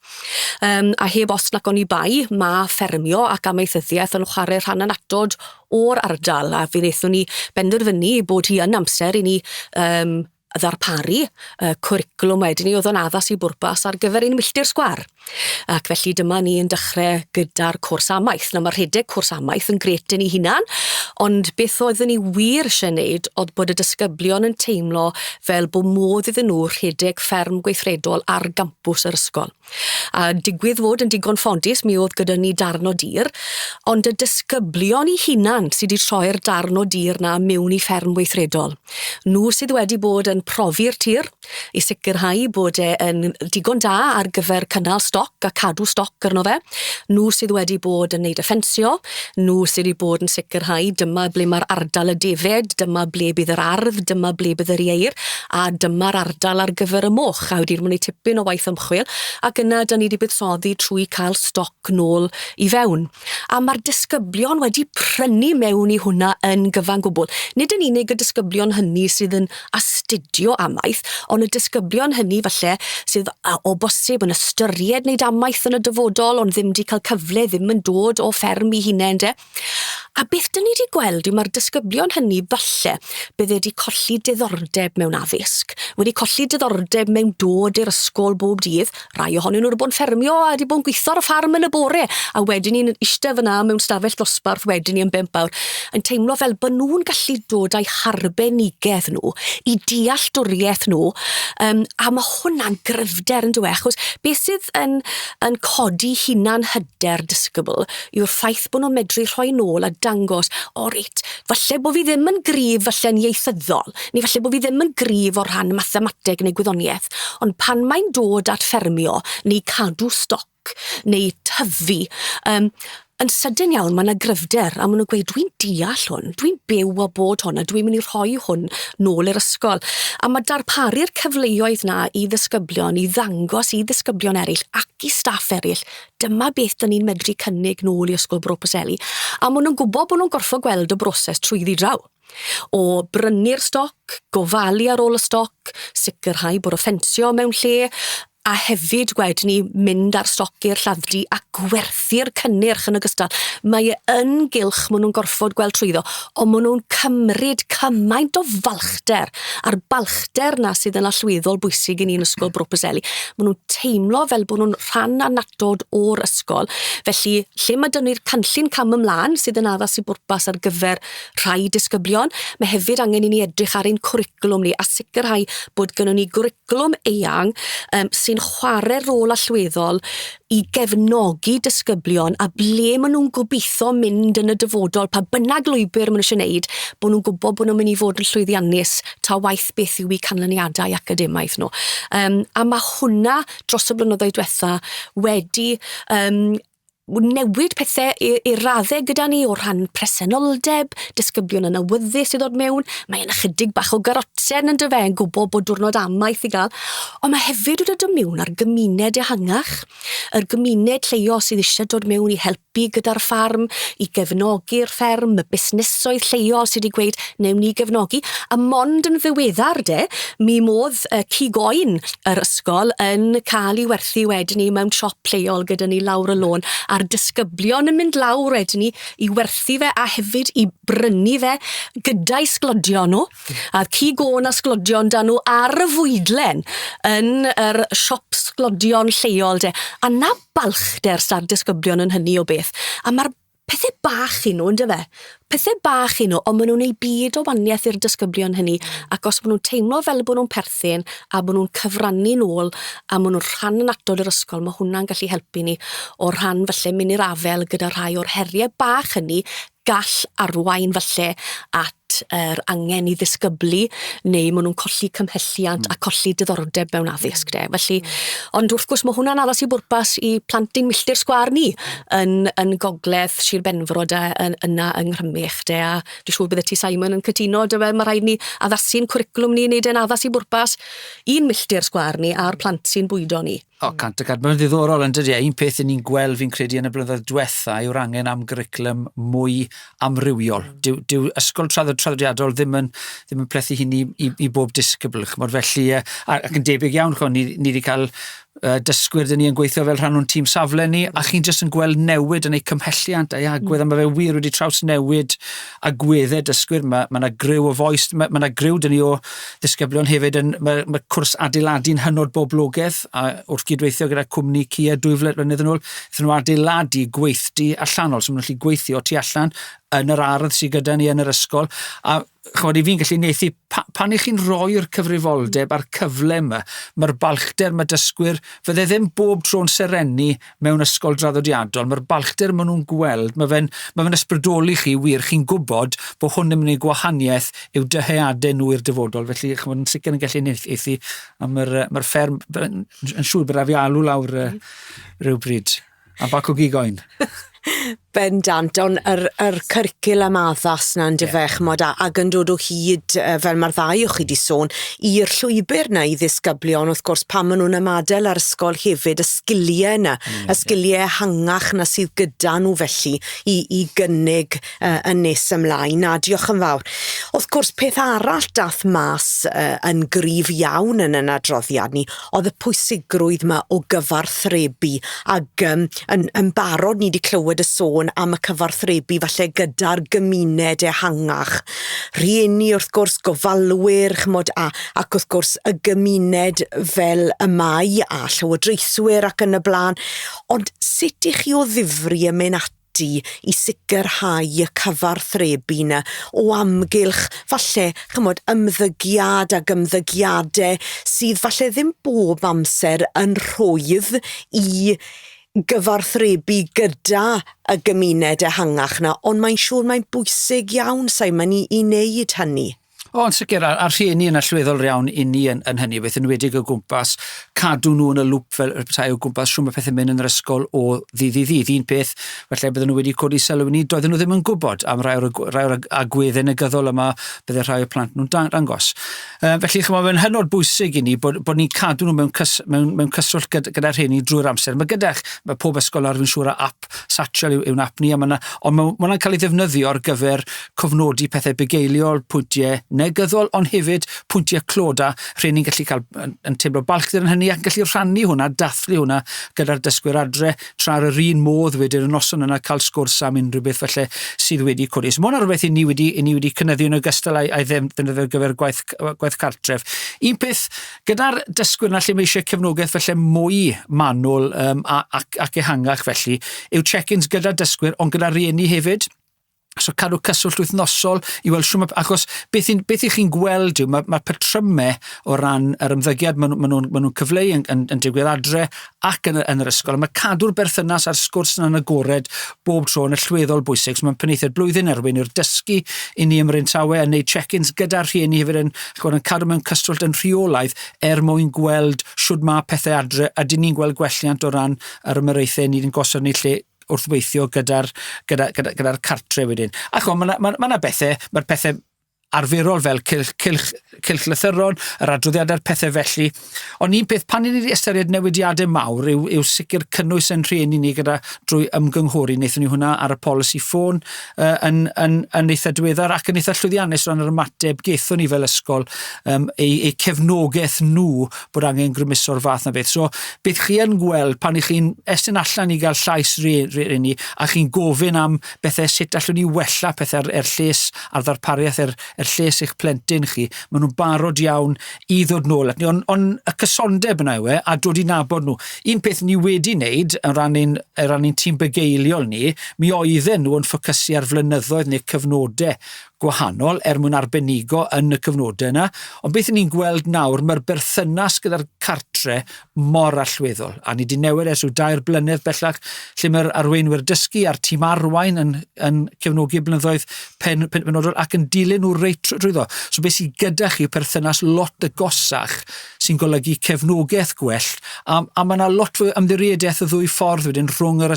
A heb os nac o'n i bai, mae ffermio ac amaethyddiaeth yn chwarae rhan anatod o'r ardal, a fe wnaethon ni benderfynu bod hi yn amser i ni ddarparu cwricwlwm wedyn ni oedd yn addas i bwrpas ar gyfer ein milltir sgwar. Ac felly dyma ni yn dechrau gyda'r cwrs amaeth. Mae'r rhedeg cwrs amaeth yn gret yn ei hunan, ond beth oeddwn ni wir eisiau wneud oedd bod y disgyblion yn teimlo fel bod modd iddyn nhw rhedeg fferm gweithredol ar gampws yr ysgol. A digwydd fod yn digon ffodus, mi oedd gyda ni darn o dir, ond y disgyblion ei hunan sydd wedi troi'r darn o dir na mewn i fferm weithredol. Nhw sydd wedi bod yn profi'r tir i sicrhau bod e'n digon da ar gyfer cynnal stoc a cadw stoc arno fe. Nhw sydd wedi bod yn neud y ffensio, nhw sydd wedi bod yn sicrhau dyma ble mae'r ardal y defed, dyma ble bydd yr ardd, dyma ble bydd yr ieir, a dyma'r ardal ar gyfer y moch. A wedi'n mynd i tipyn o waith ymchwil, ac yna dyn ni wedi buddsoddi trwy cael stoc nôl i fewn. A mae'r disgyblion wedi prynu mewn i hwnna yn gyfan gwbl. Nid yn unig y disgyblion hynny sydd yn astudio adio amaeth, ond y disgyblion hynny falle sydd o bosib yn ystyried wneud amaeth yn y dyfodol, ond ddim wedi cael cyfle, ddim yn dod o fferm i hunain de. A beth dyn ni wedi gweld yw mae'r disgyblion hynny falle bydde wedi colli diddordeb mewn addysg, wedi colli diddordeb mewn dod i'r ysgol bob dydd, rai ohonyn nhw wedi bod yn ffermio a wedi bod yn gweithio ar y ffarm yn y bore, a wedyn ni'n eistedd fyna mewn stafell dosbarth wedyn ni yn bemp awr, yn teimlo fel bod nhw'n gallu dod â'u harbenigedd nhw, i dealltwriaeth nhw, a mae hwnna'n gryfder yn dweud, achos beth sydd yn codi hunan hyder disgybl yw'r ffaith bod nhw'n medru rhoi nôl a dangos, o reit, falle bod fi ddim yn gryf falle'n ieithyddol, neu falle bod fi ddim yn gryf o ran mathemateg neu gwyddoniaeth, ond pan mae'n dod at ffermio, neu cadw stoc, neu tyfu, yn sydyn iawn mae yna gryfder, a maen nhw'n gweud, dwi'n deall hwn, dwi'n byw o bod hwn, a dwi'n mynd i rhoi hwn nôl i'r ysgol. A mae darparu'r cyfleoedd na i ddisgyblion, i ddangos i ddisgyblion eraill ac i staff eraill, dyma beth dyn ni'n medru cynnig nôl i ysgol Bro Preseli. A maen nhw'n gwybod bod nhw'n gorfod gweld y broses trwyddi draw. O brynu'r stoc, gofalu ar ôl y stoc, sicrhau bod o ffensio mewn lle, a hefyd wedyn ni mynd ar stoc i'r lladddy a gwerthu'r cynnyrch yn ogystal. Mae yn gylch maen nhw'n gorfod gweld trwyddo, ond maen nhw'n cymryd cymaint o falchder, a'r balchder na sydd yn allweddol bwysig i ni'n ysgol Bro Preseli. Maen nhw'n teimlo fel bod nhw'n rhan anatod o'r ysgol, felly lle mae dyn ni'r cynllun cam ymlaen sydd yn addas i bwrpas ar gyfer rhai disgyblion, mae hefyd angen i ni edrych ar ein cwricwlwm ni a sicrhau bod gynnon ni gwricwlwm eang sy'n chwarae rôl allweddol i gefnogi disgyblion a ble maen nhw'n gobeithio mynd yn y dyfodol, pa bynnag lwybr maen nhw eisiau wneud, bod nhw'n gwybod bod nhw'n mynd i fod yn llwyddiannus ta waith beth yw eu canlyniadau academaeth nhw. A mae hwnna dros y blynyddoedd diwetha wedi newid pethau i raddau gyda ni o ran presenoldeb, disgyblion yn awyddus i ddod mewn, mae'n ychydig bach o garotsen yn dyfe, yn gwybod bod diwrnod amaeth i gael, ond mae hefyd wedi dod mewn ar gymuned ehangach, yr gymuned lleio sydd eisiau dod mewn i helpu gyda'r ffarm, i gefnogi'r fferm, y busnesoedd lleio sydd wedi gweud newn ni gefnogi, a mond yn ddiweddar de, mi modd cigoen yr ysgol yn cael ei werthu wedyn ni mewn siop lleol gyda ni lawr y lôn, a'r disgyblion yn mynd lawr wedyn ni i werthu fe a hefyd i brynu fe gyda'i sglodion nhw, a cigon a sglodion dan nhw ar y fwydlen yn yr siop sglodion lleol de, a na balchder sa'r disgyblion yn hynny o beth, a mae'r pethau bach i nhw, ynddo fe? Pethau bach i nhw, ond maen nhw'n ei byd o waniaeth i'r disgyblion hynny, ac os maen nhw'n teimlo fel bod nhw'n perthyn, a bod nhw'n cyfrannu nôl, a maen nhw'n rhan anatod yr ysgol, mae hwnna'n gallu helpu ni o ran falle mynd i'r afel gyda rhai o'r heriau bach hynny, gall arwain falle at yr angen i ddisgyblu, neu maen nhw'n colli cymhelliant a colli diddordeb mewn addysg de. Felly, ond wrth gwrs mae hwnna'n addas i bwrpas i plantu'n milltir sgwar ni yn gogledd Sir Benfro de, yna yng Nghrymych de, a dwi'n siŵr bydde ti Simon yn cytuno, de, mae rhaid ni addasu'n cwricwlwm ni wneud yn addas i bwrpas un milltir sgwar ni a'r plant sy'n bwydo ni. O, cant y cant. Mae'n ddiddorol yn dydi. Un peth ni'n gweld fi'n credu yn y blynyddoedd diwetha yw'r angen am gyriclwm mwy amrywiol. Dyw ysgol traddodiadol ddim yn plethu hyn i bob disgybl. Felly, ac yn debyg iawn, ni wedi cael dysgwyr dyn ni yn gweithio fel rhan o'n tîm safle ni, a chi'n jyst yn gweld newid yn ei cymhelliant a'i agwedd, a mae fe wir wedi traws newid agweddau dysgwyr. Mae yna gryw o foes, mae yna gryw dyn ni o ddisgyblion hefyd, mae cwrs adeiladu'n hynod boblogaidd, a wrth gydweithio gyda cwmni Kia 2 flynedd yn ôl, ydyn nhw adeiladu gweithdy allanol, so maen nhw'n gallu gweithio tu allan yn yr ardd sydd gyda ni yn yr ysgol, a chymod, i fi'n gallu nethu, pan i chi'n rhoi'r cyfrifoldeb a'r cyfle yma, mae'r balchder mae dysgwyr, fydde ddim bob tro'n serenu mewn ysgol draddodiadol, mae'r balchder maen nhw'n gweld, mae fe'n ysbrydoli chi wir, chi'n gwybod bod hwn yn mynd i gwahaniaeth yw dyheadau nhw i'r dyfodol, felly chymod, yn sicr yn gallu nethu, a mae'r fferm yn siŵr bydd a fi alw lawr rhywbryd, a bac o gigoen. Bendant, ond yr cyrcilym addas na'n dyfech mod ac yn dod o hyd, fel mae'r ddau o chi wedi sôn, i'r llwybr na i ddisgyblion, wrth gwrs, pan maen nhw'n ymadel ar ysgol hefyd, y sgiliau yna, y sgiliau ehangach na sydd gyda nhw felly i gynnig yn nes ymlaen. A diolch yn fawr. Wrth gwrs, peth arall dath mas yn gryf iawn yn adroddiad ni, oedd y pwysigrwydd yma o gyfarthrebu ac yn barod ni wedi clywed y sôn am y cyfarthrebu falle gyda'r gymuned ehangach. Rhieni wrth gwrs, gofalwyr, chmod, ac wrth gwrs y gymuned fel y Mae a llywodraethwyr ac yn y blaen. Ond sut i chi o ddifri yn mynd ati i sicrhau y cyfarthrebu yna o amgylch falle, chymod, ymddygiad ac ymddygiadau sydd falle ddim bob amser yn rhwydd i gyfarthrebu gyda y gymuned ehangach na, ond mae'n siŵr mae'n bwysig iawn, Simon, i wneud hynny. O, yn sicr, a'r rhieni yn allweddol iawn i ni yn hynny, beth yn wedig o gwmpas, cadw nhw yn y lwp fel y petai o gwmpas siwm y pethau mynd yn yr ysgol o ddydd i ddydd. Un peth, felly bydden nhw wedi codi sylw ni, doedden nhw ddim yn gwybod am rai o'r agweddau negyddol yma bydde rhai o plant nhw'n dangos. Felly, mae'n hynod bwysig i ni bod ni'n cadw nhw mewn cyswllt gyda'r rhieni drwy'r amser. Mae pob ysgol ar fi'n siŵr a ap satchel yw'n ap ni, ond mae'n cael ei ddefnyddio ar gyfer cofnodi pethau bugeiliol, pwyntiau negyddol, ond hefyd pwyntiau cloda, rhieni'n gallu cael yn teimlo balchder yn hynny ac gallu rhannu hwnna, dathlu hwnna gyda'r dysgwyr adre, tra'r yr un modd wedyn y noson yna cael sgwrs am unrhyw beth felly sydd wedi codi. So mae hwnna rhywbeth i ni wedi cynyddu yn ogystal a'i ddefnyddio gyfer gwaith cartref. Un peth, gyda'r dysgwyr yna lle mae eisiau cefnogaeth felly mwy manwl ac ehangach felly, yw check-ins gyda dysgwyr ond gyda rhieni hefyd. So cadw cyswllt wythnosol i weld siwm, achos beth i chi'n gweld yw, mae'r patrymau o ran yr ymddygiad maen nhw'n cyfleu yn digwydd adre ac yn yr ysgol. Mae cadw'r berthynas a'r sgwrs yna'n agored bob tro yn allweddol bwysig. So mae'n penaethiaid blwyddyn erwyn yw'r dysgu i ni ymryn tawe yn neud check-ins gyda'r rhieni hefyd yn cadw mewn cyswllt yn rheolaidd mwyn gweld siwd mae pethau adre, ydyn ni'n gweld gwelliant o ran yr ymyrraethau ni'n gosod ni lle wrth weithio gyda'r cartre wedyn. Ac mae'na bethau, mae'r pethau arferol fel cylchlythyron, yr adroddiadau'r pethau felly. Ond un peth, pan ni'n ystyried newidiadau mawr yw sicr cynnwys yn rhieni ni gyda drwy ymgynghori. Wnaethon ni hwnna ar y polisi ffôn yn eitha diweddar ac yn eitha llwyddiannus ran yr ymateb gaethon ni fel ysgol eu cefnogaeth nhw bod angen grymuso'r fath na beth. So, beth chi yn gweld pan i chi'n estyn allan i gael llais rhieni a chi'n gofyn am bethau sut allwn ni wella pethau er lles a'r ddarpariaeth er lles eich plentyn chi, maen nhw'n barod iawn i ddod nôl at ni, ond y cysondeb yna yw a dod i nabod nhw. Un peth ni wedi wneud yn rannu'n tîm bugeiliol ni, mi oedden nhw yn ffocysu ar flynyddoedd neu cyfnodau gwahanol mwyn arbenigo yn y cyfnodau yna, ond beth ni'n gweld nawr, mae'r berthynas gyda'r cartre mor allweddol, a ni wedi newid ers yw 2 blynedd bellach, lle mae'r arweinwyr dysgu a'r tîm arwain yn cefnogi blynyddoedd penodol ac yn dilyn nhw reit drwyddo. So beth sydd gyda chi perthynas lot agosach sy'n golygu cefnogaeth gwell, a mae yna lot fwy ymddiriediaeth o ddwy ffordd wedyn rhwng yr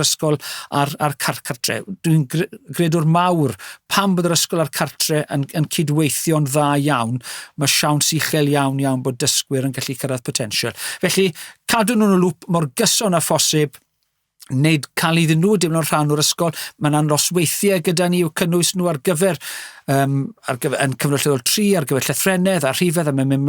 ysgol a'r cartre. Dwi'n gredwr mawr pam bod yr ysgol a'r cartre yn cydweithio'n dda iawn, mae siawns uchel iawn bod dysgwyr yn gallu cyrraedd potensial. Felly, cadw nhw'n y lwp mor gyson a phosib, cael iddyn nhw dim yn rhan o'r ysgol, mae'n nosweithiau gyda ni i'w cynnwys nhw ar gyfer yn cyfnod lleol 3, ar gyfer llethrennedd a rhifedd, a mae'n mynd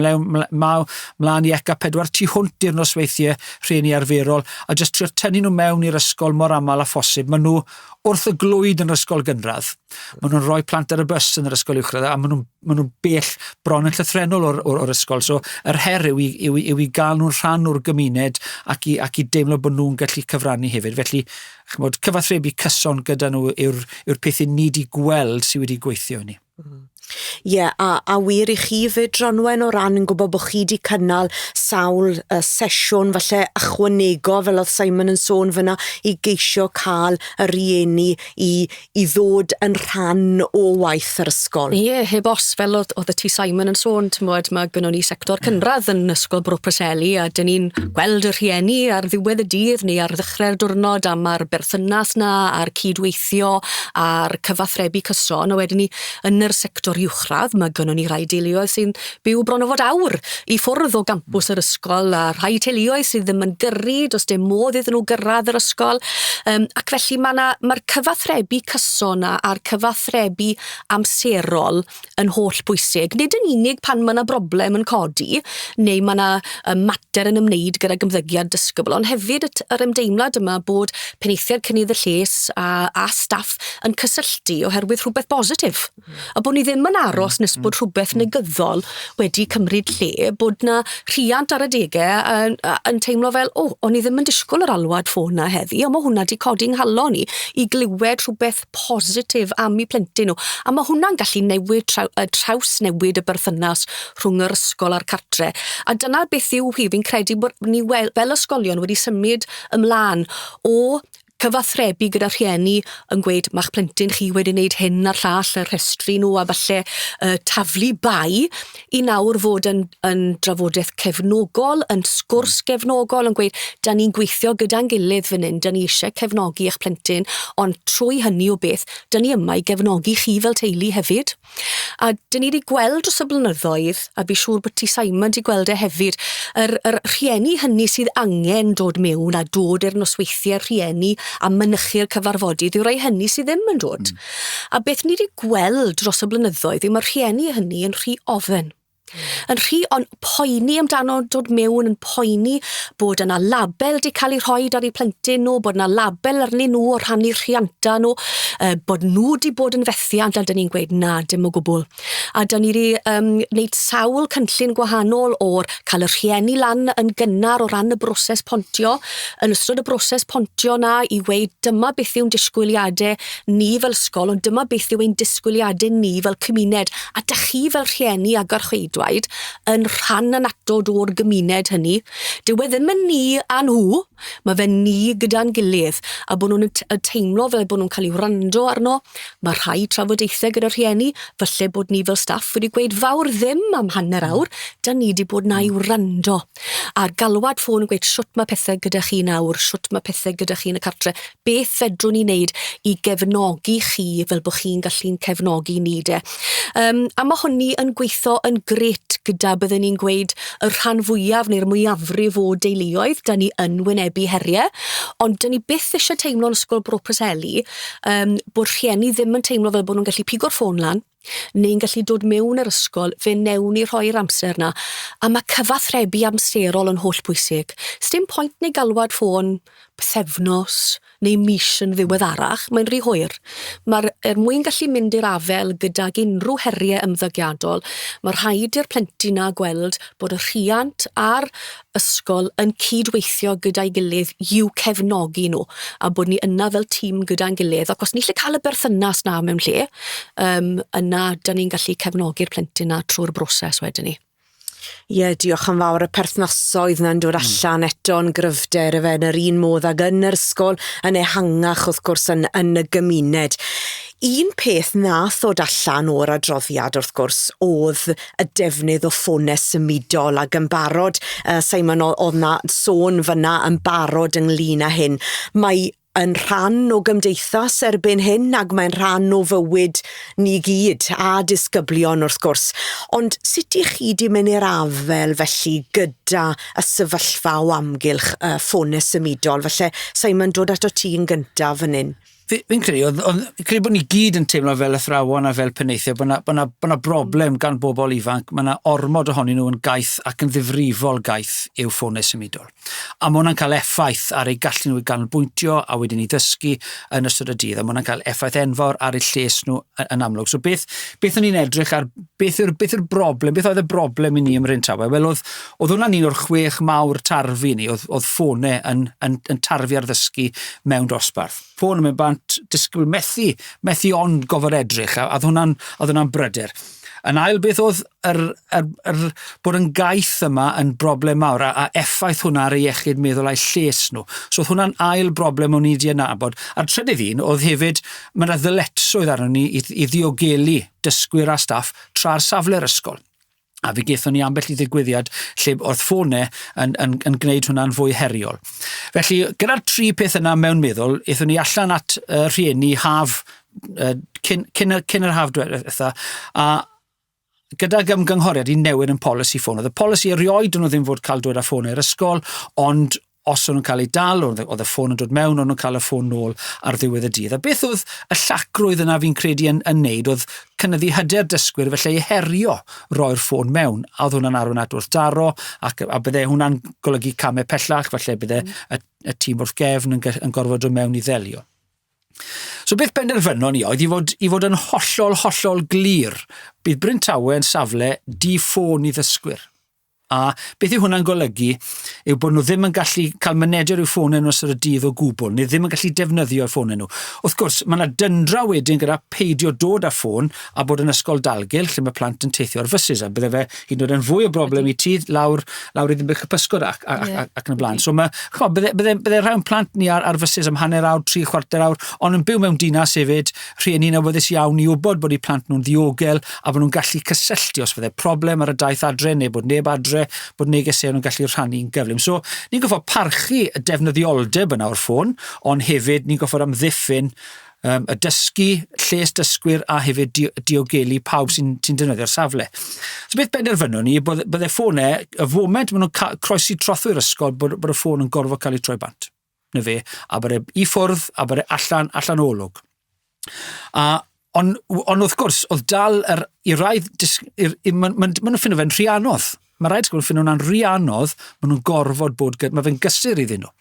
mlaen i eca 4 tu hwnt i'r nosweithiau rhieni arferol, a jyst trio tynnu nhw mewn i'r ysgol mor aml a phosib. Maen nhw wrth y glwyd yn yr ysgol gynradd. Maen nhw'n rhoi plant ar y bus yn yr ysgol uwchradd, a maen nhw'n bell bron yn llythrennol o'r ysgol. So, yr her yw i gael nhw'n rhan o'r gymuned ac i deimlo bod nhw'n gallu cyfrannu hefyd. Felly, cyfathrebu cyson gyda nhw yw'r peth i ni wedi gweld sydd wedi gweithio ni. Ie, a wir I chi fyd Ronwen o ran yn gwybod bod chi wedi cynnal sawl sesiwn falle ychwanegol fel oedd Simon yn sôn fyna I geisio cael y rieni I ddod yn rhan o waith yr ysgol. Ie, heb os fel oedd y ti Simon yn sôn, mae gynnon ni sector cynradd yn ysgol Bro Preseli a dyn ni'n gweld y rhieni ar ddiwedd y dydd neu ar ddechrau'r diwrnod am ar berthynas na, ar cydweithio, ar cyfathrebu cyson, a wedyn ni yn yr sector uwchradd, mae gynnon ni rai deuluoedd sy'n byw bron o fod awr I ffwrdd o gampws yr ysgol a rhai teuluoedd sydd ddim yn gyrru, does dim modd iddyn nhw gyrraedd yr ysgol, ac felly mae'r cyfathrebu cyson a'r cyfathrebu amserol yn holl bwysig. Nid yn unig pan mae yna broblem yn codi, neu mae yna mater yn ymwneud gyda ymddygiad disgyblion, ond hefyd yr ymdeimlad yma bod penaethiaid cynnydd y lles a staff yn cysylltu oherwydd rhywbeth bositif. A bod ni ddim yn aros nes bod rhywbeth negyddol wedi cymryd lle, bod na rhiant ar y degau yn teimlo fel, o'n i ddim yn disgwyl yr alwad ffôn na heddi, a mae hwnna wedi codi'n nghalon ni I glywed rhywbeth positif am I plentyn nhw. A mae hwnna'n gallu newid traws newid y berthynas rhwng yr ysgol a'r cartre. A dyna beth yw hi, fi'n credu bod ni fel ysgolion wedi symud ymlaen o cyfathrebu gyda rhieni yn gweud ma'ch plentyn chi wedi wneud hyn a'r llall y rhestru nhw a falle taflu bai I nawr fod yn drafodaeth cefnogol, yn sgwrs gefnogol yn gweud da ni'n gweithio gyda'n gilydd fan hyn, da ni eisiau cefnogi eich plentyn, ond trwy hynny o beth, da ni yma I gefnogi chi fel teulu hefyd. A da ni wedi gweld dros y blynyddoedd, a fi siŵr bod ti Simon wedi gweld e hefyd, yr rhieni hynny sydd angen dod mewn a dod i'r nosweithiau'r rhieni a mynychu'r cyfarfodydd yw rai hynny sydd ddim yn dod. A beth ni wedi gweld dros y blynyddoedd yw mae'r rhieni hynny yn rhy ofyn. Yn rhy poeni amdano dod mewn yn poeni bod yna label wedi cael ei rhoi ar eu plentyn nhw, bod yna label arnyn nhw o rhannu rhianta nhw, bod nhw wedi bod yn fethiant a dyn ni'n gweud na, dim o gwbl. A dyn ni wedi wneud sawl cynllun gwahanol o'r cael y rhieni lan yn gynnar o ran y broses pontio, yn ystod y broses pontio na I weid dyma beth yw'n disgwyliadau ni fel ysgol, ond dyma beth yw'n disgwyliadau ni fel cymuned, a da chi fel rhieni ag archwydwaid yn rhan anatod o'r gymuned hynny. Dyw e ddim yn ni a nhw, mae fe ni gyda'n gilydd, a bod nhw'n teimlo fel bod nhw'n cael ei wrando arno, mae rhai trafodaethau gyda'r rhieni, falle bod ni fel staff wedi gweud fawr ddim am hanner awr, da ni wedi bod na I wrando. A'r galwad ffôn yn gweud siwt mae pethau gyda chi nawr, siwt mae pethau gyda chi yn y cartre, beth fedrwn ni wneud I gefnogi chi fel bod chi'n gallu'n cefnogi ni de. A mae hwnni yn gweithio yn gret gyda byddwn ni'n gweud y rhan fwyaf neu'r mwyafrif o deuluoedd, da ni yn wynebu heriau, ond da ni byth eisiau teimlo yn ysgol Bro Preseli bod rhieni ddim yn teimlo fel bod nhw'n gallu pigo'r ffôn lan, neu'n gallu dod mewn yr ysgol, fe newn I rhoi'r amser na, a mae cyfathrebu amserol yn holl bwysig. Sdim pwynt neu galwad ffôn pethefnos neu mis yn ddiweddarach, mae'n rhy hwyr. Mae'r mwyn gallu mynd i'r afel gydag unrhyw heriau ymddygiadol, mae rhaid i'r plentyn na gweld bod y rhiant a'r ysgol yn cydweithio gyda'i gilydd i'w cefnogi nhw, a bod ni yna fel tîm gyda'n gilydd, ac os ni'n gallu cael y berthynas na mewn lle, yna da ni'n gallu cefnogi'r plentyn na trwy'r broses wedyn ni. Ie, diolch yn fawr, y perthnasoedd na'n dod allan eto'n gryfder y fe yn yr un modd ag yn yr ysgol, yn ehangach wrth gwrs yn y gymuned. Un peth nath ddod allan o'r adroddiad wrth gwrs oedd y defnydd o ffonau symudol ac yn barod, Simon oedd na sôn fyna yn barod ynglyn â hyn. Mae yn rhan o gymdeithas erbyn hyn ac mae'n rhan o fywyd ni gyd a disgyblion wrth gwrs. Ond sut I chi di mynd i'r afel felly gyda y sefyllfa o amgylch ffonau symudol? Felly, Simon, dod ato ti yn gyntaf fan hyn. Fi'n credu bod ni gyd yn teimlo fel athrawon a fel penaethiaid, bod na broblem gan bobl ifanc, mae yna ormod ohonyn nhw yn gaeth ac yn ddifrifol gaeth i'w fffonau symudol. A mae hwnna'n cael effaith ar ei gallu nhw I ganolbwyntio a wedyn I ddysgu yn ystod y dydd, a mae hwnna'n cael effaith enfawr ar eu lles nhw yn amlwg. So beth o'n i'n edrych ar, beth yw'r broblem, beth oedd y broblem I ni ym Mhryn Tawe? Wel, oedd hwnna'n un o'r 6 mawr tarfu ni, oedd ffonau yn tarfu ar ddysgu mewn dosbarth. Ffôn yn mynd bant, plant disgwyl methu ond gofod edrych, a oedd hwnna'n bryder. Yn ail beth oedd bod yn gaeth yma yn broblem mawr a effaith hwnna ar ei iechyd meddwl a'i lles nhw. So oedd hwnna'n ail broblem o'n i wedi anabod. A'r trydydd un oedd hefyd, mae'n ddyletswydd arno ni i ddiogelu dysgwyr a staff tra'r safle'r ysgol. A fi gaethon ni ambell i ddigwyddiad lle oedd ffonau yn gwneud hwnna'n fwy heriol. Felly, gyda'r 3 peth yna mewn meddwl, eithon ni allan at rhieni haf, cyn yr haf diwetha, a gyda gymgynghoriad i newid yn polisi ffôn. Oedd y polisi erioed yn ddim fod cael dod â ffôn i'r ysgol, ond os o'n nhw'n cael ei dal, oedd y ffôn yn dod mewn, o'n nhw'n cael y ffôn nôl ar ddiwedd y dydd. A beth oedd y llacrwydd yna fi'n credu yn neud, oedd cynyddu hyder dysgwyr felly ei herio roi'r ffôn mewn. A oedd hwnna'n arwain at wrthdaro, a bydde hwnna'n golygu camau pellach, felly bydde y tîm wrth gefn yn gorfod dod mewn i ddelio. So beth benderfynon ni oedd i fod yn hollol glir. Bydd Bryn Tawe yn safle di-ffôn i ddysgwyr. A beth yw hwnna'n golygu yw bod nhw ddim yn gallu cael mynediad i'w ffôn nhw sy'r dydd o gwbl, neu ddim yn gallu defnyddio eu ffôn nhw. Wrth gwrs, mae yna dyndra wedyn gyda peidio dod â ffôn a bod yn ysgol dalgylch lle mae plant yn teithio ar fysys, a bydde fe hyd yn oed yn fwy o broblem i ti lawr i ddim bych y pysgod ac yn y blaen. So bydde rhawn plant ni ar fysys am hanner awr, 3/4 awr, ond yn byw mewn dinas hefyd, rhieni'n awyddus iawn i wybod bod eu plant nhw'n ddiogel a bod nhw'n gallu cysylltu os fydde problem ar y daith adre neu bod neb adre, bod negesau nhw'n gallu rhannu'n gyflym. So, ni'n goffod parchu y defnyddioldeb yna o'r ffôn, ond hefyd ni'n goffod amddiffyn y dysgu, lles dysgwyr a hefyd diogelu pawb sy'n defnyddio'r safle. So beth benderfynon ni, bydde ffônau, y foment maen nhw'n croesi trothwy'r ysgol, bod y ffôn yn gorfod cael ei troi bant. Na fe, a bod e i ffwrdd, a bod e allan olwg. Ond wrth gwrs, oedd dal i raidd, maen nhw'n ffindo fe'n rhy anodd. Mae rhaid sgwrs ffindo hwnna'n rhy anodd, maen nhw'n gorfod mae fe'n gysur iddyn nhw.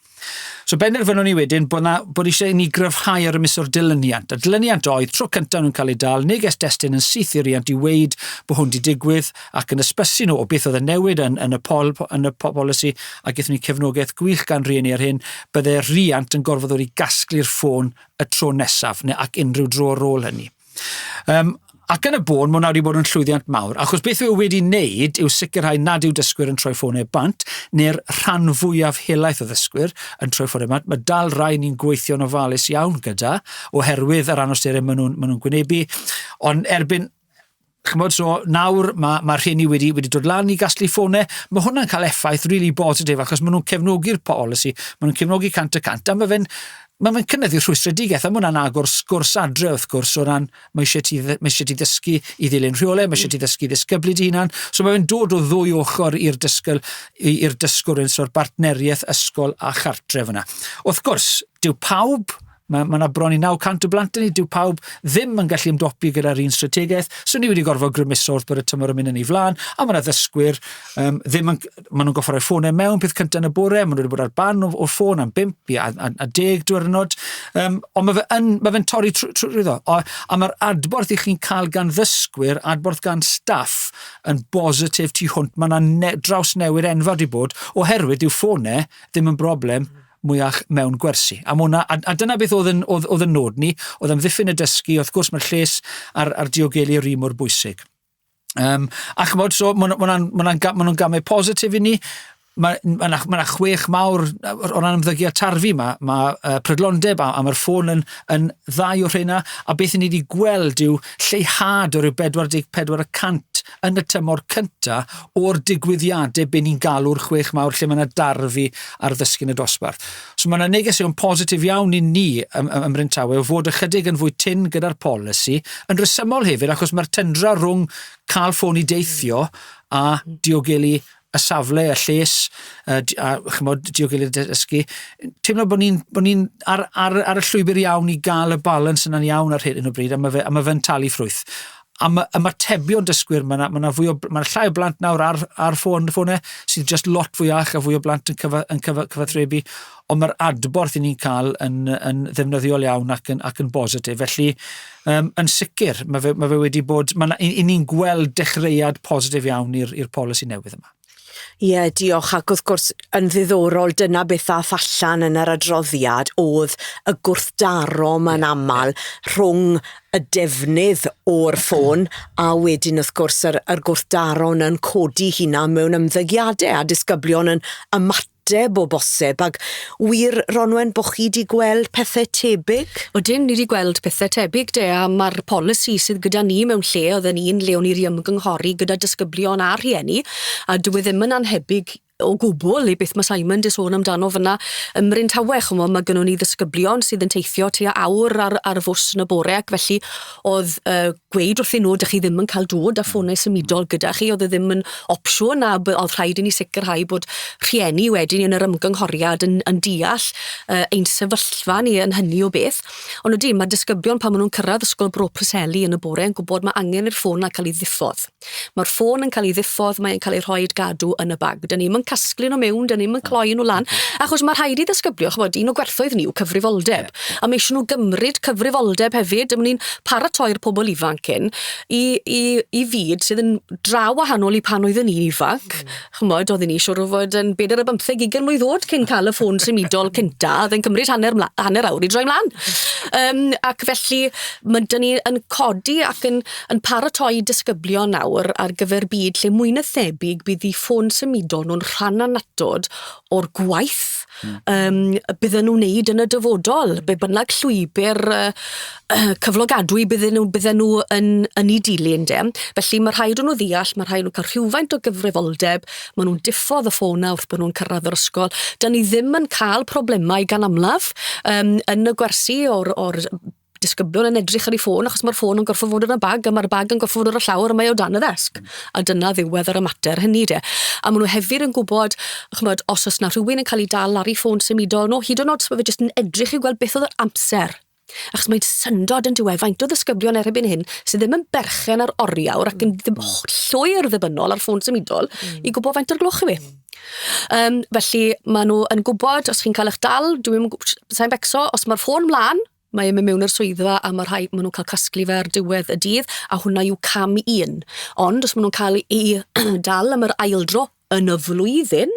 So benderfynon ni wedyn bod eisiau ni gryfhau ar y miswr dyluniant. A dyluniant oedd, tro cyntaf nhw'n cael ei dal, neges destun yn syth i riant i weid bod hwn wedi digwydd ac yn ysbysu nhw o beth oedd y newid yn y polisi a gaethon ni cefnogaeth gwych gan rieni ar hyn, bydde riant yn gorfod ddod i gasglu'r ffôn y tro nesaf ac unrhyw dro ar ôl hynny. Ac yn y bôn, mae hwnna wedi bod yn llwyddiant mawr, achos beth yw wedi wneud yw sicrhau nad yw dysgwyr yn troi ffônau bant, neu'r rhan fwyaf helaeth o ddysgwyr yn troi ffônau bant. Mae dal rai ni'n gweithio'n ofalus iawn gyda, oherwydd yr anosterau maen nhw'n gwynebu, ond erbyn so nawr mae rhieni wedi dod lan i gasglu ffônau, mae hwnna'n cael effaith really positif, achos maen nhw'n cefnogi'r polisi, maen nhw'n cefnogi cant y cant, a mae fe'n cynyddu rhwy strategaethau, mae hwnna'n agor sgwrs adre wrth gwrs o ran mae eisiau ti ddysgu i ddilyn rheolau, mae eisiau ti ddysgu i ddisgyblu di hunan, so mae fe'n dod o ddwy ochr i'r dysgwr yn so'r bartneriaeth ysgol a chartref yna. Wrth gwrs, dyw pawb, mae yna bron i 900 o blant yn ni, dyw pawb ddim yn gallu ymdopi gyda'r un strategaeth, so ni wedi gorfod grymuso wrth bod y tymor yn mynd yn ei flaen, a mae yna ddysgwyr, maen nhw'n goffod rhoi ffônau mewn peth cyntaf yn y bore, maen nhw wedi bod ar ban o'r ffôn am 5 a 10 diwrnod, ond mae fe'n torri trwyddo. A mae'r adborth i chi'n cael gan ddysgwyr, adborth gan staff, yn bositif tu hwnt. Mae yna draws newid enfawr i bod, oherwydd dyw ffônau ddim yn broblem mwyach mewn gwersi. A dyna beth oedd yn nod ni, oedd amddiffyn y dysgu, wrth gwrs mae'r lles ar diogelu yr un mor bwysig. A chymod, so mae nhw'n gamau positif i ni. Mae yna 6 mawr o ran ymddygiad tarfu. Mae prydlondeb am yr ffôn yn ddau o rheina, a beth ni wedi gweld yw lleihad o ryw 44% yn y tymor cynta o'r digwyddiadau be ni'n galw'r 6 mawr lle mae yna darfu ar ddysgu'n y dosbarth. So mae yna neges yw'n positif iawn i ni ym Bryn Tawe o fod ychydig yn fwy tyn gyda'r polisi, yn resymol hefyd achos mae'r tyndra rhwng cael ffôn i deithio a diogelu y safle, y lles, a chymod, diogelu dysgu. Teimlo bod ni'n ar y llwybr iawn i gael y balans yna'n iawn ar hyn o bryd, a mae fe'n talu ffrwyth. A ymatebion dysgwyr, mae llai o blant nawr ar ffônau sydd just lot fwyach a fwy o blant yn cyfathrebu, ond mae'r adborth i ni'n cael yn ddefnyddiol iawn ac yn bositif. Felly, yn sicr, mae fe wedi bod, i ni'n gweld dechreuad positif iawn i'r polisi newydd yma. Ie, diolch, ac wrth gwrs yn ddiddorol dyna beth ath allan yn yr adroddiad oedd y gwrthdaro ma'n aml rhwng y defnydd o'r ffôn a wedyn wrth gwrs yr gwrthdaro yn codi hynna mewn ymddygiadau a disgyblion yn ymateb o bosib ac wir Ronwen bo chi di gweld pethau tebyg? Odyn, ni wedi gweld pethau tebyg de, a mae'r polisi sydd gyda ni mewn lle, oedd ni'n le o'n i'n ymgynghori gyda disgyblion a rhieni, a dwi ddim yn anhebyg o gwbl i beth mae Simon di sôn amdano fyna ymryn tawe, chymod, mae gynnon ni ddisgyblion sydd yn teithio tua awr ar fws yn y bore ac felly oedd gweud wrthyn nhw, dych chi ddim yn cael dod â ffonau symudol gyda chi, oedd ddim yn opsiwn a oedd rhaid i ni sicrhau bod rhieni wedyn yn yr ymgynghoriad yn deall ein sefyllfa ni yn hynny o beth. Ond ydy, mae disgyblion pan maen nhw'n cyrraedd ysgol Bro Preseli yn y bore yn gwybod mae angen i'r ffôn yn cael ei ddiffodd. Mae'r ffôn yn cael ei ddiffodd, mae'n cael ei rhoi gadw yn y bag. Dyn ni'n casglu nhw mewn, dyn ni'n cloi nhw lan, achos mae rhaid i ddisgybio, chymod, un o gwerthoedd ni yw cyfrifoldeb, a mae eisiau nhw gymryd cyfrifoldeb hefyd, dyma ni'n paratoi'r pobl ifanc hyn i fyd sydd yn draw wahanol i pan oedden ni'n ifanc, chymod, oedden ni siwr o fod yn 40-50 mlwydd oed cyn cael y ffôn symudol cynta, oedd yn cymryd hanner awr i droi mlaen. Ac felly, mae dyn ni yn codi ac yn paratoi disgyblion nawr ar gyfer byd lle mwy na thebyg bydd i ffôn symudol nhw'n rhan anatod o'r gwaith bydden nhw'n neud yn y dyfodol, be bynnag llwybr cyflogadwy bydden nhw yn ei dilyn de. Felly mae rhaid nhw ddeall, mae rhaid nhw cael rhywfaint o gyfrifoldeb, mae nhw'n diffodd y ffôn wrth bod nhw'n cyrraedd yr ysgol. Da ni ddim yn cael problemau gan amlaf yn y gwersi o'r disgyblion yn edrych ar ei ffôn achos mae'r ffôn yn gorfod fod yn y bag a mae'r bag yn gorfod fod ar y llawr a mae o dan y ddesg. A dyna ddiwedd yr ymater hynny de. A maen nhw hefyd yn gwybod, chymod, os oes na rhywun yn cael ei dal ar ei ffôn symudol, no, hyd yn oed mae fe jyst yn edrych i gweld beth oedd yr amser. Achos mae'n syndod yn diwedd faint o ddisgyblion erbyn hyn sydd ddim yn berchen ar oriawr ac yn llwyr ddibynnol ar ffôn symudol i gwybod faint o'r gloch i fi. Felly maen nhw yn gwybod, os chi'n cael eich dal, sa'n becso, os mae'r ffôn mlaen, mae mewn i'r swyddfa a maen nhw'n cael casglu fe ar diwedd y dydd a hwnna yw cam 1. Ond os maen nhw'n cael ei dal am yr aildro yn y flwyddyn,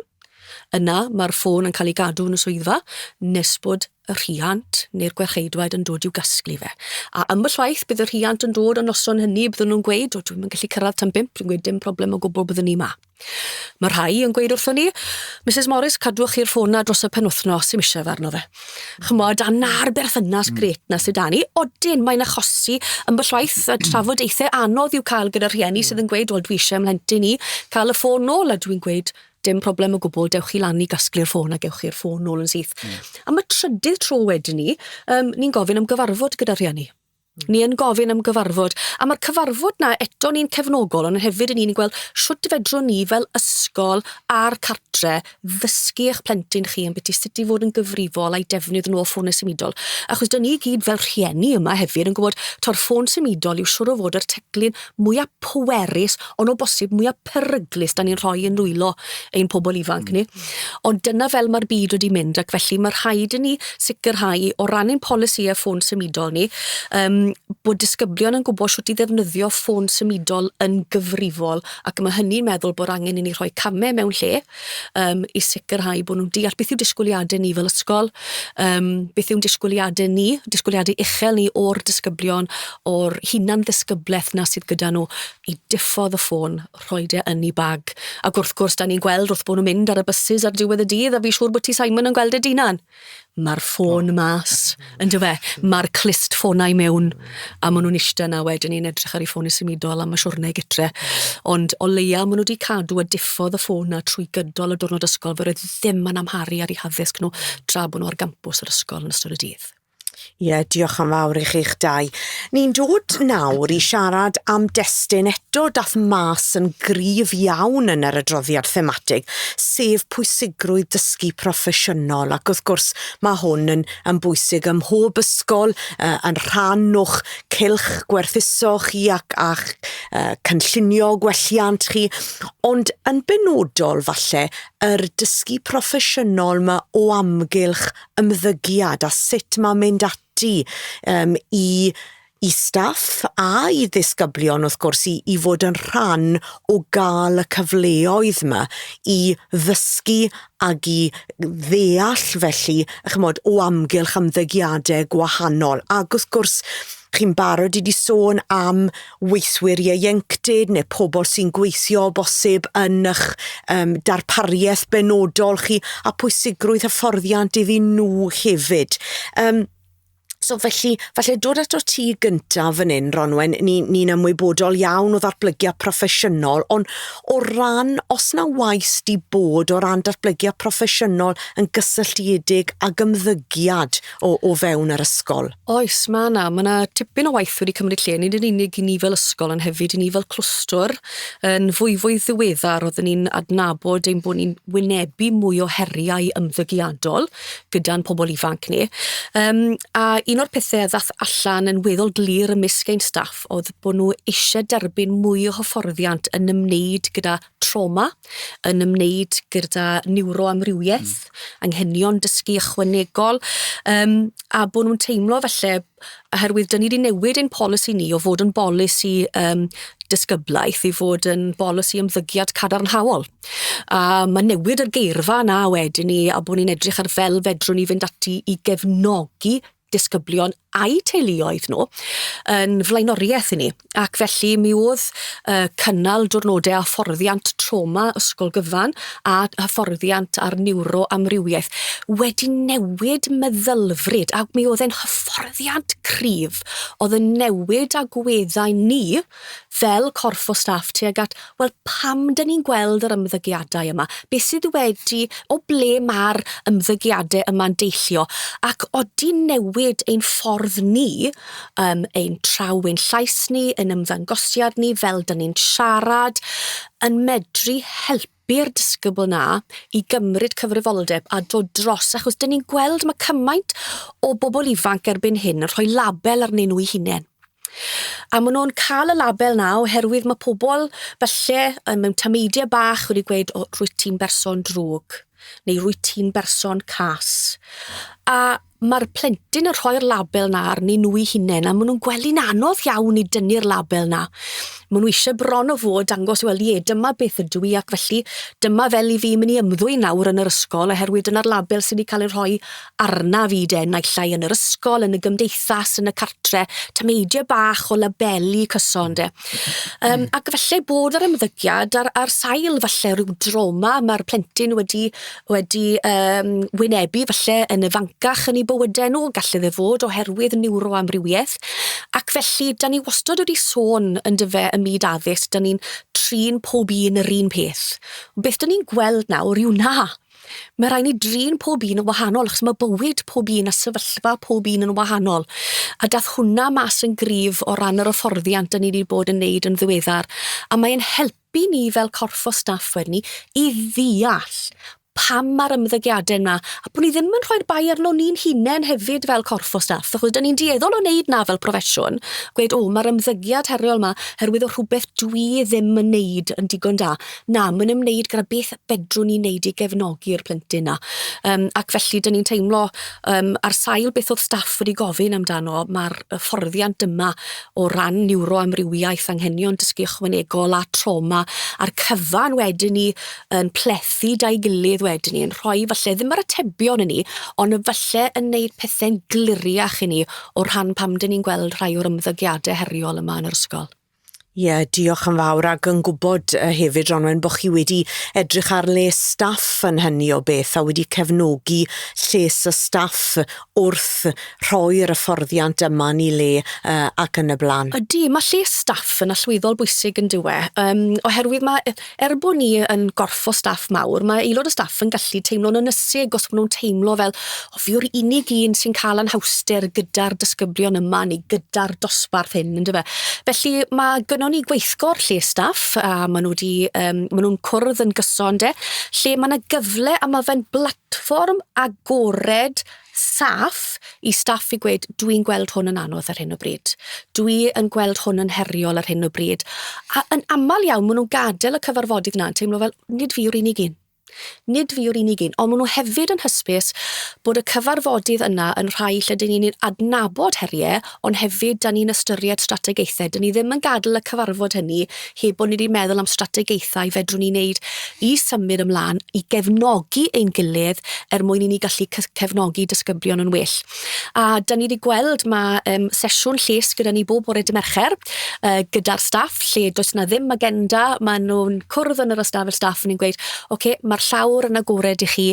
yna mae'r ffôn yn cael ei gadw yn y swyddfa nes bod y rhiant neu'r gwercheidwaid yn dod i'w gasglu fe. A ambell waith bydd y rhiant yn dod yn noson hynny bydden nhw'n gweud, o dwi'n gallu cyrraedd tan 5, dwi'n gweud dim problem o gwbl byddwn ni ma. Mae rhai yn gweud wrthon ni, Mrs Morris, cadwch chi'r ffona dros y penwythnos sy'n eisiau fe arno fe. Chymod, a na'r berthynas gret na sydd ni, odyn mae'n achosi ambell waith y trafodaethau anodd i'w cael gyda'r rhieni sydd yn gweud, wel dwi eisiau ymlentyn ni cael y ffôn nôl, a dwi'n gweud, dim problem o gwbl, dewch chi lan i gasglu'r ffôn a gewch chi'r ffôn nôl yn syth. A mae trydydd tro wedyn ni, ni'n gofyn am gyfarfod gyda'r rhieni. Ni yn gofyn am gyfarfod, a mae'r cyfarfod na eto ni'n cefnogol, ond hefyd ni'n gweld shwt fedrwn ni fel ysgol a'r cartre ddysgu eich plentyn chi yn beth i sut i fod yn gyfrifol a'i defnydd nhw o ffôn symudol. Achos da ni gyd fel rhieni yma hefyd yn gwybod to'r ffôn symudol yw siŵr o fod yr teclyn mwyaf pwerus, ond o bosib mwyaf peryglus da ni'n rhoi yn nwylo ein pobl ifanc ni. Ond dyna fel mae'r byd wedi mynd, ac felly mae rhaid i ni sicrhau o ran ein polisïau ffôn symudol ni, bod disgyblion yn gwybod shwt i ddefnyddio ffôn symudol yn gyfrifol ac mae hynny'n meddwl bod angen i ni rhoi camau mewn lle i sicrhau bod nhw'n deall beth yw disgwyliadau ni fel ysgol, beth yw'n disgwyliadau uchel ni o'r disgyblion, o'r hunan ddisgyblaeth na sydd gyda nhw i diffodd y ffôn, rhoi e yn ei bag. Ac wrth gwrs, da ni'n gweld wrth bod nhw'n mynd ar y bysys ar diwedd y dydd a fi siŵr bod ti Simon yn gweld y dinan. Mae'r ffôn mas, yn dy fe, mae'r clist ffonau mewn, a maen nhw'n eistedd yna wedyn ni'n edrych ar ei ffôn symudol am y siwrnau gytre. Ond o leia maen nhw wedi cadw a diffodd y ffôn na trwy gydol y diwrnod ysgol fe roedd ddim yn amharu ar eu haddysg nhw tra bod nhw ar gampws yr ysgol yn ystod y dydd. Ie, diolch am fawr i chi'ch dau. Ni'n dod nawr i siarad am destun eto dath mas yn gryf iawn yn yr adroddiad thematig, sef pwysigrwydd dysgu proffesiynol, ac wrth gwrs mae hwn yn bwysig ym mhob ysgol, yn rhan o'ch cylch gwerthuso chi a'ch cynllunio gwelliant chi, ond yn benodol falle yr dysgu proffesiynol mae o amgylch ymddygiad a sut mae'n mynd ati i i staff a i ddisgyblion wrth gwrs i fod yn rhan o gael y cyfleoedd yma i ddysgu ac i ddeall felly, chymod, o amgylch ymddygiadau gwahanol. Ac wrth gwrs, chi'n barod wedi sôn am weithwyr ieuenctid neu pobl sy'n gweithio o bosib yn eich darpariaeth benodol chi a pwysigrwydd hyfforddiant iddyn nhw hefyd. So felly, falle dod ato ti gyntaf fan hyn, Ronwen, ni'n ymwybodol iawn o ddatblygiad proffesiynol, ond o ran, os na waith di bod o ran datblygiad proffesiynol yn gysylltiedig ag ymddygiad o fewn yr ysgol? Oes, mae yna tipyn o waith wedi cymryd lle, nid yn unig i ni fel ysgol, ond hefyd i ni fel clwstwr. Yn fwy ddiweddar, oedden ni'n adnabod ein bod ni'n wynebu mwy o heriau ymddygiadol gyda'n pobl ifanc ni. A un o'r pethau ddath allan yn weddol glir ymysg ein staff oedd bod nhw eisiau derbyn mwy o hyfforddiant yn ymwneud gyda trauma, yn ymwneud gyda niwroamrywiaeth, anghenion dysgu ychwanegol, a bod nhw'n teimlo felly, oherwydd dyn ni wedi newid ein polisi ni o fod yn bolisi disgyblaeth i fod yn bolisi ymddygiad cadarnhaol. A mae newid yr geirfa yna wedyn ni a bod ni'n edrych ar fel fedrwn ni fynd ati i gefnogi disgyblion a'i teuluoedd nhw yn flaenoriaeth i ni. Ac felly mi oedd cynnal diwrnodau a hyfforddiant trauma ysgol gyfan a hyfforddiant ar niwroamrywiaeth wedi newid meddylfryd a mi oedd e'n hyfforddiant cryf oedd yn newid agweddau ni fel corff o staff tuag at, wel, pam dyn ni'n gweld yr ymddygiadau yma? Beth sydd wedi, o ble mae'r ymddygiadau yma'n deillio? Ac oedi newid ein ffordd ni, ein traw ein llais ni, yn ymddangosiad ni, fel dyn ni'n siarad, yn medru helpu'r disgybl na i gymryd cyfrifoldeb a dod dros, achos dyn ni'n gweld mae cymaint o bobl ifanc erbyn hyn yn rhoi label arnyn nhw i hunain. A maen nhw'n cael y label na oherwydd mae pobl falle mewn tameidiau bach wedi gweud rwyt ti'n berson drwg neu rwyt ti'n berson cas. A mae'r plentyn yn rhoi'r label na arnyn nhw i hunain a maen nhw'n gwely'n anodd iawn i dynnu'r label na. Maen nhw eisiau bron o fod dangos, wel, dyma beth ydw i ac felly dyma fel i fi mynd i ymddwyn nawr yn yr ysgol oherwydd dyna'r label sydd wedi cael ei rhoi arna fi naill ai yn yr ysgol, yn y gymdeithas, yn y cartre, tameidiau bach o labeli cyson de. Ac felly bod yr ymddygiad ar sail falle rhyw droma mae'r plentyn wedi wynebu falle yn y fancach yn ei bywydau nhw, gallu dde fod oherwydd niwroamrywiaeth. Ac felly, da ni wastad wedi sôn yn dyfe y myd addysg, da ni'n trin pob un yr un peth. Beth da ni'n gweld nawr yw na. Mae rhaid ni drin pob un yn wahanol, achos mae bywyd pob un a sefyllfa pob un yn wahanol. A dath hwnna mas yn gryf o ran yr hyfforddiant da ni wedi bod yn neud yn ddiweddar. A mae'n helpu ni fel corff o staff wedyn ni i ddeall pam mae'r ymddygiadau yna, a bod ni ddim yn rhoi'r bai arno ni'n hunain hefyd fel corff o staff, achos da ni'n dueddol o wneud na fel proffesiwn, gweud, mae'r ymddygiad heriol yma, herwydd o rhywbeth dwi ddim yn wneud yn digon da. Na, mae'n ymwneud gyda beth fedrwn ni'n wneud i gefnogi'r plentyn yna. Ac felly, da ni'n teimlo ar sail beth oedd staff wedi gofyn amdano, mae'r hyfforddiant yma o ran niwroamrywiaeth, anghenion dysgu ychwanegol a trauma, a'r cyfan wedyn ni yn plethu da'i gilydd wedyn ni, yn rhoi falle ddim yr atebion i ni, ond falle yn neud pethau'n gliriach i ni o rhan pam dyn ni'n gweld rhai o'r ymddygiadau heriol yma yn yr ysgol. Ie, diolch yn fawr ac yn gwybod hefyd, Ronwen, bod chi wedi edrych ar le staff yn hynny o beth a wedi cefnogi lles y staff wrth rhoi'r hyfforddiant yma ni le ac yn y blaen. Ydy, mae lle staff yn allweddol bwysig yn dywe. Oherwydd mae, bod ni yn gorff o staff mawr, mae aelod o staff yn gallu teimlo'n ynysig os bod nhw'n teimlo fel fi yw'r unig un sy'n cael anhawster gyda'r disgyblion yma neu gyda'r dosbarth hyn, yn dyfe. Felly mae gynnon ni gweithgor lle staff a maen nhw'n cwrdd yn gyson de, lle mae yna gyfle a mae fe'n blatfform agored saff i staff i gweud dwi'n gweld hwn yn anodd ar hyn o bryd. Dwi yn gweld hwn yn heriol ar hyn o bryd. A yn aml iawn maen nhw'n gadael y cyfarfodydd yna yn teimlo fel nid fi yw'r unig un. Nid fi o'r unig un, ond maen nhw hefyd yn hysbys bod y cyfarfodydd yna yn rhai lle dyn ni'n adnabod heriau, ond hefyd dyn ni'n ystyried strategaethau. Dyn ni ddim yn gadael y cyfarfod hynny heb bod ni wedi meddwl am strategaethau fedrwn ni'n neud i symud ymlaen, i gefnogi ein gilydd mwyn i ni gallu cefnogi disgyblion yn well. A dyn ni wedi gweld mae sesiwn lles gyda ni bob bore dydd Mercher gyda'r staff lle does na ddim agenda, maen nhw'n cwrdd yn yr ystafell staff yn gweud, "Ocê, mae'r llawr yn agored i chi,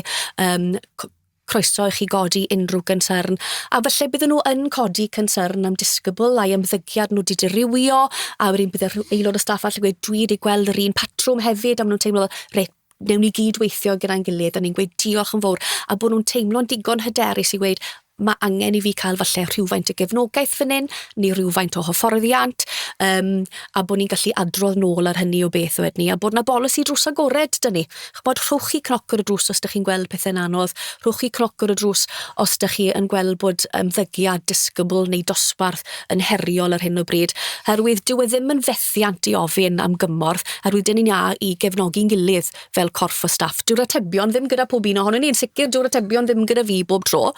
croeso i chi godi unrhyw gynsyrn." A falle bydden nhw yn codi cynsyrn am disgybl a'i ymddygiad nhw wedi dirywio, a wedyn bydd aelod o staff allu gweud, "Dwi wedi gweld yr un patrwm hefyd," a maen nhw'n teimlo, "Reit, newn ni gyd weithio gyda'n gilydd," a ni'n gweud diolch yn fawr, a bod nhw'n teimlo'n digon hyderus i gweud, mae angen i fi cael falle rhywfaint o gefnogaeth fan hyn, neu rhywfaint o hyfforddiant, a bod ni'n gallu adrodd nôl ar hynny o beth wedyn ni, a bod na bolisi drws agored dyn ni. Chybod, rhowch chi cnoc ar y drws os ydych chi'n gweld pethau'n anodd, rhowch chi cnoc ar y drws os ydych chi yn gweld bod ymddygiad, disgybl neu dosbarth yn heriol ar hyn o bryd. Herwydd dyw e ddim yn fethiant i ofyn am gymorth, herwydd dyn ni'n i gefnogi'n gilydd fel corff o staff. Dyw'r atebion ddim gyda pob un ohonyn ni, yn sicr dyw'r atebion ddim gyda fi bob tro.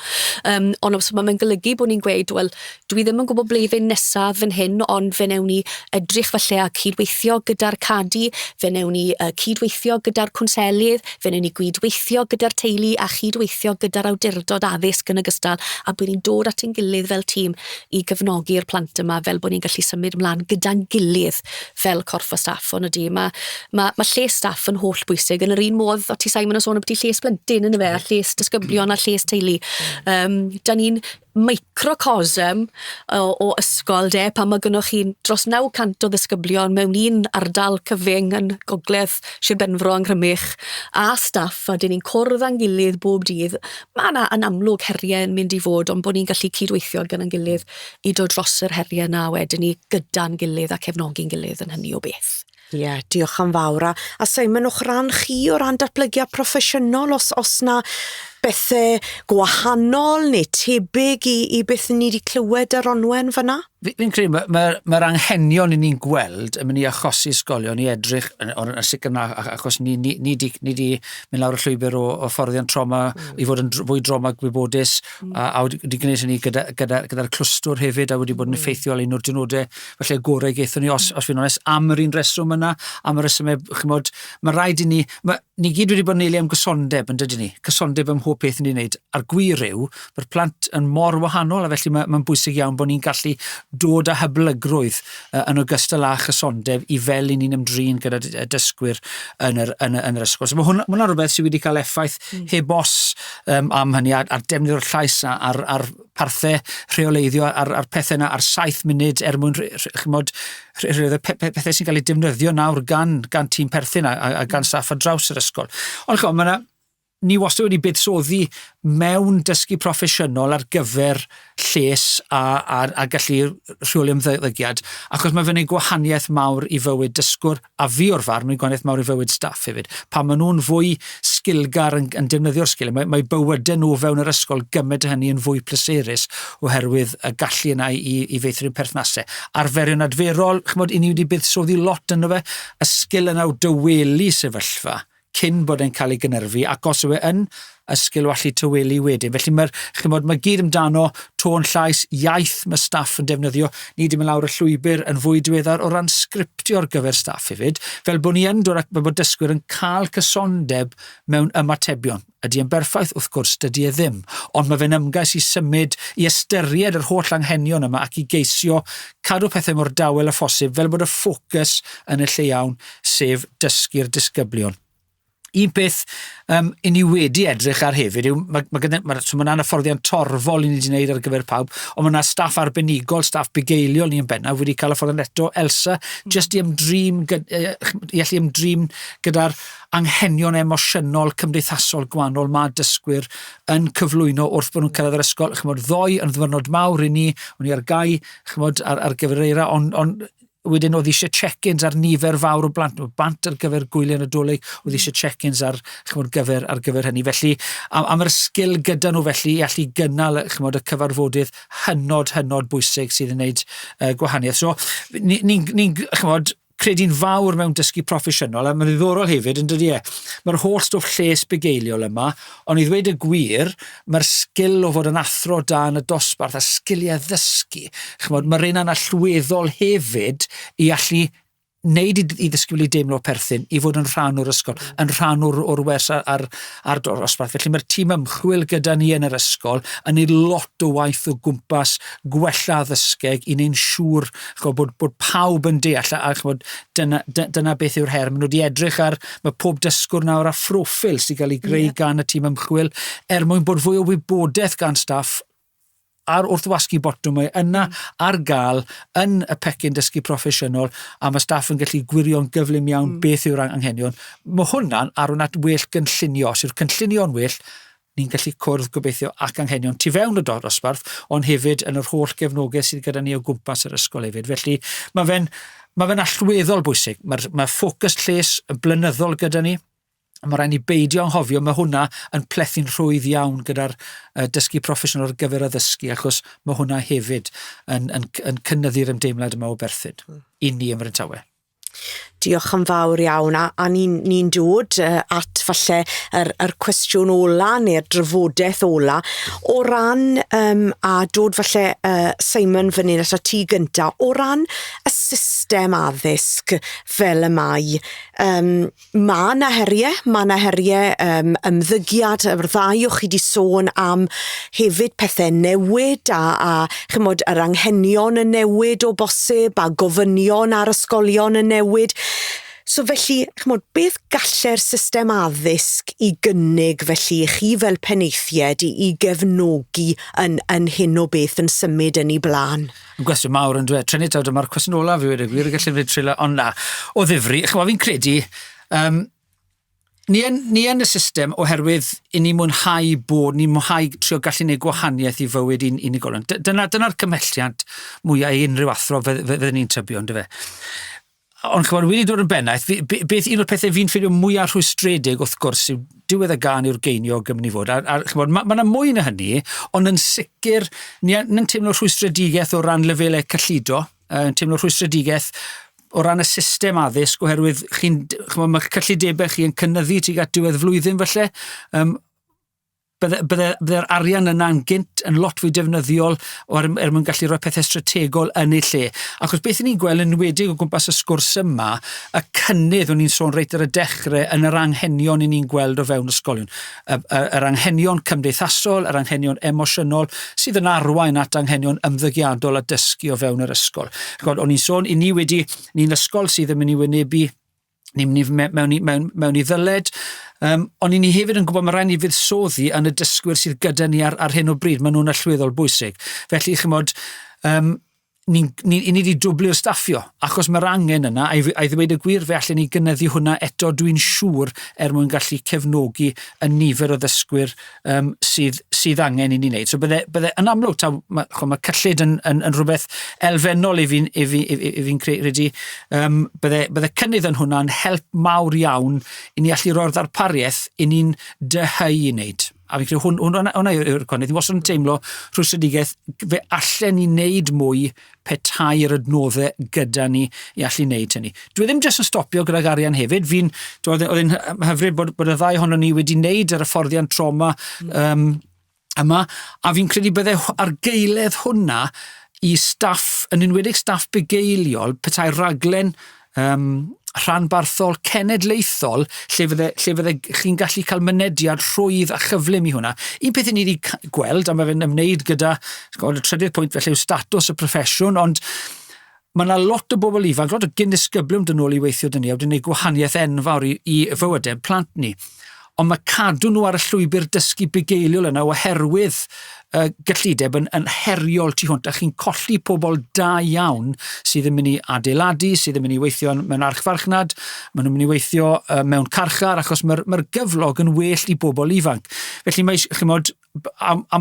Ond os mae'n golygu bod ni'n gweud, wel, dwi ddim yn gwybod ble fe'n nesaf fan hyn, ond fe newn ni edrych falle a cydweithio gyda'r cadi, fe newn ni cydweithio gyda'r cwnselydd, fe newn ni gydweithio gyda'r teulu a cydweithio gyda'r awdurdod addysg yn ogystal, a bod ni'n dod at ein gilydd fel tîm i gefnogi'r plant yma fel bod ni'n gallu symud ymlaen gyda'n gilydd fel corff o staff. Ond ydy, mae lles staff yn holl bwysig yn yr un modd, o ti Simon yn sôn am lles blentyn yn y fe, lles disgyblion a lles teulu. Da ni'n microcosm o ysgol pan mae gynnwch chi dros 900 o ddisgyblion mewn un ardal cyfyng yn gogledd Sir Benfro yng Nghrymych a staff, a dyn ni'n cwrdd â'n gilydd bob dydd. Mae yna yn amlwg heriau yn mynd i fod, ond bod ni'n gallu cydweithio gyda'n gilydd i dod dros yr heriau yna wedyn ni gyda'n gilydd a cefnogi'n gilydd yn hynny o beth. Ie, diolch yn fawr. A Simon, o'ch ran chi o ran datblygiad proffesiynol, os na bethau gwahanol neu tebyg i beth ni wedi clywed ar onwen fyna? Fi'n credu, mae'r anghenion ni'n gweld yn mynd i achosi ysgolion i edrych, yn sicr na, achos ni di mynd lawr y llwybr o fforddiant trauma i fod yn fwy droma gwybodus, a wedi gwneud hynny gyda'r clwstwr hefyd, a wedi bod yn effeithiol un o'r dynodau falle gorau geithon ni, os fi'n onest, am yr un reswm yna, am y reswmau, chymod, mae rhaid i ni, ni gyd wedi bod yn eili am gysondeb yn dydyn ni, gysondeb ym mhob peth ni'n neud. A'r gwir yw, mae'r plant yn mor wahanol, a felly mae'n bwysig iawn bod ni'n gallu dod â hyblygrwydd yn ogystal â chysondeb i fel i ni'n ymdrin gyda dysgwyr yn yr ysgol. So mae hwnna rhywbeth sydd wedi cael effaith hebos am hynny, ar defnyddio'r llais ar parthau rheoleiddio, ar pethau yna, ar 7 munud mwyn pethau sy'n cael ei defnyddio nawr gan tîm perthyn a gan staff ar draws yr ysgol. Ond ni wastad wedi buddsoddi mewn dysgu proffesiynol ar gyfer lles a gallu rheoli ymddygiad, achos mae fe'n ei gwahaniaeth mawr i fywyd dysgwr, a fi o'r farn, mae'n gwahaniaeth mawr i fywyd staff hefyd. Pan maen nhw'n fwy sgilgar yn defnyddio'r sgil, mae bywydau nhw fewn yr ysgol gymaint hynny yn fwy pleserus oherwydd y gallu yna i feithrin perthnasau. Arferion adferol, chymod, i ni wedi buddsoddi lot yn fe, y sgil yna o dywelu sefyllfa cyn bod e'n cael ei gynyrfu, ac os yw e yn y sgil o allu tywelu wedyn. Felly mae gyd amdano tôn llais, iaith mae staff yn defnyddio. Ni wedi mynd lawr y llwybr yn fwy diweddar o ran sgriptio ar gyfer staff hefyd, fel bod ni yn dod ac bod dysgwyr yn cael cysondeb mewn ymatebion. Ydy e'n berffaith? Wrth gwrs, dydy e ddim. Ond mae fe'n ymgais i symud, i ystyried yr holl anghenion yma ac i geisio cadw pethau mor dawel a phosib, fel bod y ffocws yn y lle iawn, sef dysgu'r disgyblion. Un peth i ni wedi edrych ar hefyd yw, mae yna fforddiant torfol i ni wedi gwneud ar gyfer pawb, ond mae yna staff arbenigol, staff bugeiliol ni yn bennaf wedi cael y fforddiant eto, Elsa, jyst i ymdrin gyda'r anghenion emosiynol cymdeithasol gwahanol mae dysgwyr yn cyflwyno wrth bod nhw'n cyrraedd yr ysgol. Chymod, ddoi yn ddiwrnod mawr i ni, o'n i ar gau ar gyfer eira, ond wedyn oedd eisiau check-ins ar nifer fawr o blant ar gyfer gwyliau nadolig, oedd eisiau check-ins ar gyfer hynny. Felly, am yr sgil gyda nhw felly i allu gynnal y cyfarfodydd hynod bwysig sydd yn gwneud gwahaniaeth. So, ni'n credu'n fawr mewn dysgu proffesiynol, a mae'n ddiddorol hefyd, yn dydi e. Mae'r holl stwff lles bugeiliol yma, ond i ddweud y gwir, mae'r sgil o fod yn athro dan y dosbarth a sgiliau ddysgu. Mae'r un yna allweddol hefyd i allu wneud i ddisgybl i deimlo perthyn, i fod yn rhan o'r ysgol, yn rhan o'r wers ar dosbarth. Felly mae'r tîm ymchwil gyda ni yn yr ysgol yn neud lot o waith o gwmpas gwella addysgeg i wneud siŵr bod pawb yn deall a dyna beth yw'r her. Maen nhw wedi edrych ar, mae pob dysgwr nawr a phroffil sy'n cael ei greu gan y tîm ymchwil mwyn bod fwy o wybodaeth gan staff a'r wrth wasgu botwm yna ar gael yn y pecyn dysgu proffesiynol a mae staff yn gallu gwirio'n gyflym iawn beth yw'r anghenion. Mae hwnna'n arwain at well gynllunio. Os yw'r cynllunio'n well, ni'n gallu cwrdd gobeithio ac anghenion tu fewn y dosbarth, ond hefyd yn yr holl gefnogaeth sydd gyda ni o gwmpas yr ysgol hefyd. Felly mae fe'n allweddol bwysig. Mae ffocws lles blynyddol gyda ni. Mae rhaid ni beidio anghofio, mae hwnna yn plethu'n rhwydd iawn gyda'r dysgu proffesiynol ar gyfer addysgu, achos mae hwnna hefyd yn cynnyddu'r ymdeimlad yma o berthyn i ni ym Mhryntawe. Diolch yn fawr iawn, a ni'n dod at falle yr cwestiwn ola neu'r drafodaeth ola o ran, a dod falle Simon fan hyn at y ti gynta, o ran y system addysg fel y mae. Mae yna heriau, ymddygiad, yr ddau o chi wedi sôn am hefyd pethau newid a chymod, yr anghenion yn newid o bosib a gofynion ar ysgolion yn newid. So felly, chymod, beth gallai'r system addysg i gynnig felly chi fel penaethiaid i gefnogi yn hyn o beth yn symud yn ei blaen? Yn gwestiwn mawr yn dweud, trefnu tawd yma'r cwestiwn olaf fi wedi gwir, gallu fyd trilo, ond na, o ddifri, chymod, fi'n credu, ni yn y system oherwydd i ni mwynhau trio gallu gwneud gwahaniaeth i fywyd i'n unigolion. Dyna'r cymhelliant mwyaf i unrhyw athro fydden ni'n tybio, ond fe. Ond chymod, wedi dod yn bennaeth, beth un o'r pethau fi'n ffeindio mwyaf rhwystredig wrth gwrs yw diwedd y gan yw'r geinio gymryd i fod. A chymod, mae mwy na hynny, ond yn sicr, ni'n teimlo rhwystredigaeth o ran lefelau cyllido, yn teimlo rhwystredigaeth o ran y system addysg, oherwydd mae cyllidebau chi yn cynnyddu tuag at diwedd flwyddyn falle, bydde'r arian yna'n gynt yn lot fwy defnyddiol mwyn gallu rhoi pethau strategol yn ei lle. Achos beth ni'n gweld yn wedig o gwmpas y sgwrs yma, y cynnydd o'n i'n sôn reit ar y dechrau yn yr anghenion ni'n gweld o fewn ysgolion. Yr anghenion cymdeithasol, yr anghenion emosiynol, sydd yn arwain at anghenion ymddygiadol a dysgu o fewn yr ysgol. O'n i'n sôn, ni'n ysgol sydd yn mynd i wynebu ni'n mewn i ddyled, ond ni hefyd yn gwybod mae rhaid ni fuddsoddi yn y dysgwyr sydd gyda ni ar hyn o bryd. Maen nhw'n allweddol bwysig. Felly, chymod, ni wedi dwblio'r staffio, achos mae'r angen yna, a i ddweud y gwir fe allan ni gynyddu hwnna eto, dwi'n siŵr mwyn gallu cefnogi y nifer o ddysgwyr sydd angen i ni wneud. So bydde yn amlwg, mae cyllid yn rhywbeth elfennol i fi'n credu, bydde cynnydd yn hwnna'n help mawr iawn i ni allu roi'r ddarpariaeth i ni'n dyhau i wneud. A fi'n credu hwnna yw'r cwrdd. Ddim os yn teimlo rhwystredigaeth, fe allan ni wneud mwy petai'r adnoddau gyda ni i allu wneud hynny. Dwi ddim jyst yn stopio gyda'r arian hefyd. Oedd e'n hyfryd bod y ddau ohono ni wedi wneud yr hyfforddiant trauma yma, a fi'n credu bydde ar geiledd hwnna i staff, yn enwedig staff bugeiliol, petai'r raglen rhanbarthol cenedlaethol lle fydde chi'n gallu cael mynediad rhwydd a chyflym i hwnna. Un peth ni wedi gweld, a mae fe'n ymwneud gyda y trydydd pwynt felly yw statws y proffesiwn, ond mae yna lot o bobl ifanc, lot o disgyblion dyn nhw i weithio dyn ni, a wedi'n gwneud gwahaniaeth enfawr i fywydau plant ni. Ond mae cadw nhw ar y llwybr dysgu bugeiliol yna oherwydd gyllideb yn heriol tu hwnt, a chi'n colli pobl da iawn sydd yn mynd i adeiladu, sydd yn mynd i weithio mewn archfarchnad, maen nhw'n mynd i weithio mewn carchar, achos mae'r gyflog yn well i bobl ifanc. Felly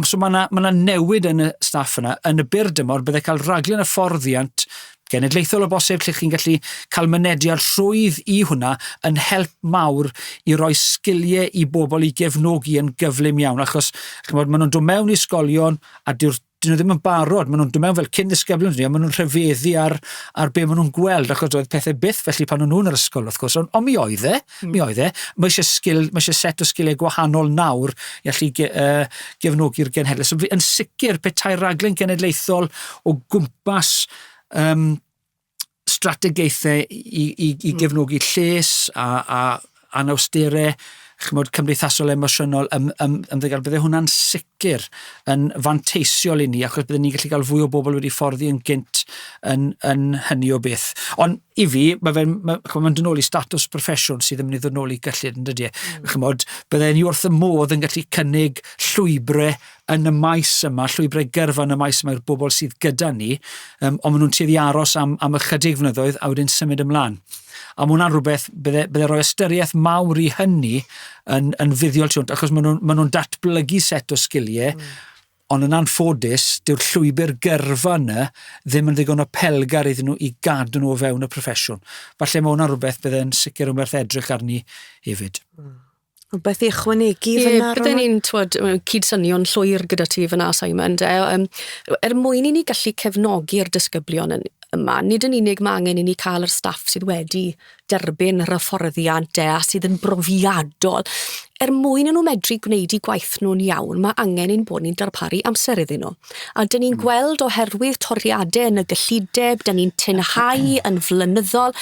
so mae yna newid yn y staff yna, yn y byr dymor, bydde cael raglen hyfforddiant genedlaethol o bosib, lle chi'n gallu cael mynediad rhwydd i hwnna yn help mawr i roi sgiliau i bobl i gefnogi yn gyflym iawn, achos maen nhw'n dod mewn i ysgolion a dyw'r dyn nhw ddim yn barod, maen nhw'n dod mewn fel cyn disgyblion ni, a maen nhw'n rhyfeddu ar be maen nhw'n gweld, achos oedd pethau byth felly pan nhw'n yr ysgol, wrth gwrs, ond mi oedd e, mae eisiau set o sgiliau gwahanol nawr i allu gefnogi'r genhedlaeth. So yn sicr petai'r raglen genedlaethol o gwmpas strategaethau i gefnogi lles a anawsterau, chymod cymdeithasol emosiynol, ymddygiad, bydde hwnna'n sicr yn fanteisiol i ni, achos bydde ni'n gallu cael fwy o bobl wedi fforddi yn gynt yn hynny o beth. Ond i fi, mae'n dod nôl i statws proffesiwn sydd yn mynd i ddod nôl i gyllid yn dydi. Chymod, bydde ni wrth y modd yn gallu cynnig llwybrau yn y maes yma, llwybrau gyrfa yn y maes yma i'r bobl sydd gyda ni, ond maen nhw'n tueddu aros am ychydig flynyddoedd a wedyn symud ymlaen. A mae hwnna'n rhywbeth, bydde rhoi ystyriaeth mawr i hynny yn fuddiol tiwnt, achos maen nhw'n datblygu set o sgiliau, ond yn anffodus, dyw'r llwybr gyrfa yna ddim yn ddigon o pelgar iddyn nhw i gadw nhw o fewn y proffesiwn. Falle mae hwnna'n rhywbeth bydde'n sicr rhywbeth edrych arni hefyd. Rhywbeth i ychwanegu fyna? Bydde ni'n cydsynio'n llwyr gyda ti fyna, Simon. Mwyn i ni gallu cefnogi'r disgyblion yma, nid yn unig mae angen i ni cael yr staff sydd wedi derbyn yr hyfforddiant a sydd yn brofiadol. Mwyn nhw medru gwneud i gwaith nhw'n iawn, mae angen i'n bod ni'n darparu amser iddyn nhw. A dyn ni'n gweld oherwydd toriadau yn y gyllideb, dyn ni'n tynhau yn flynyddol.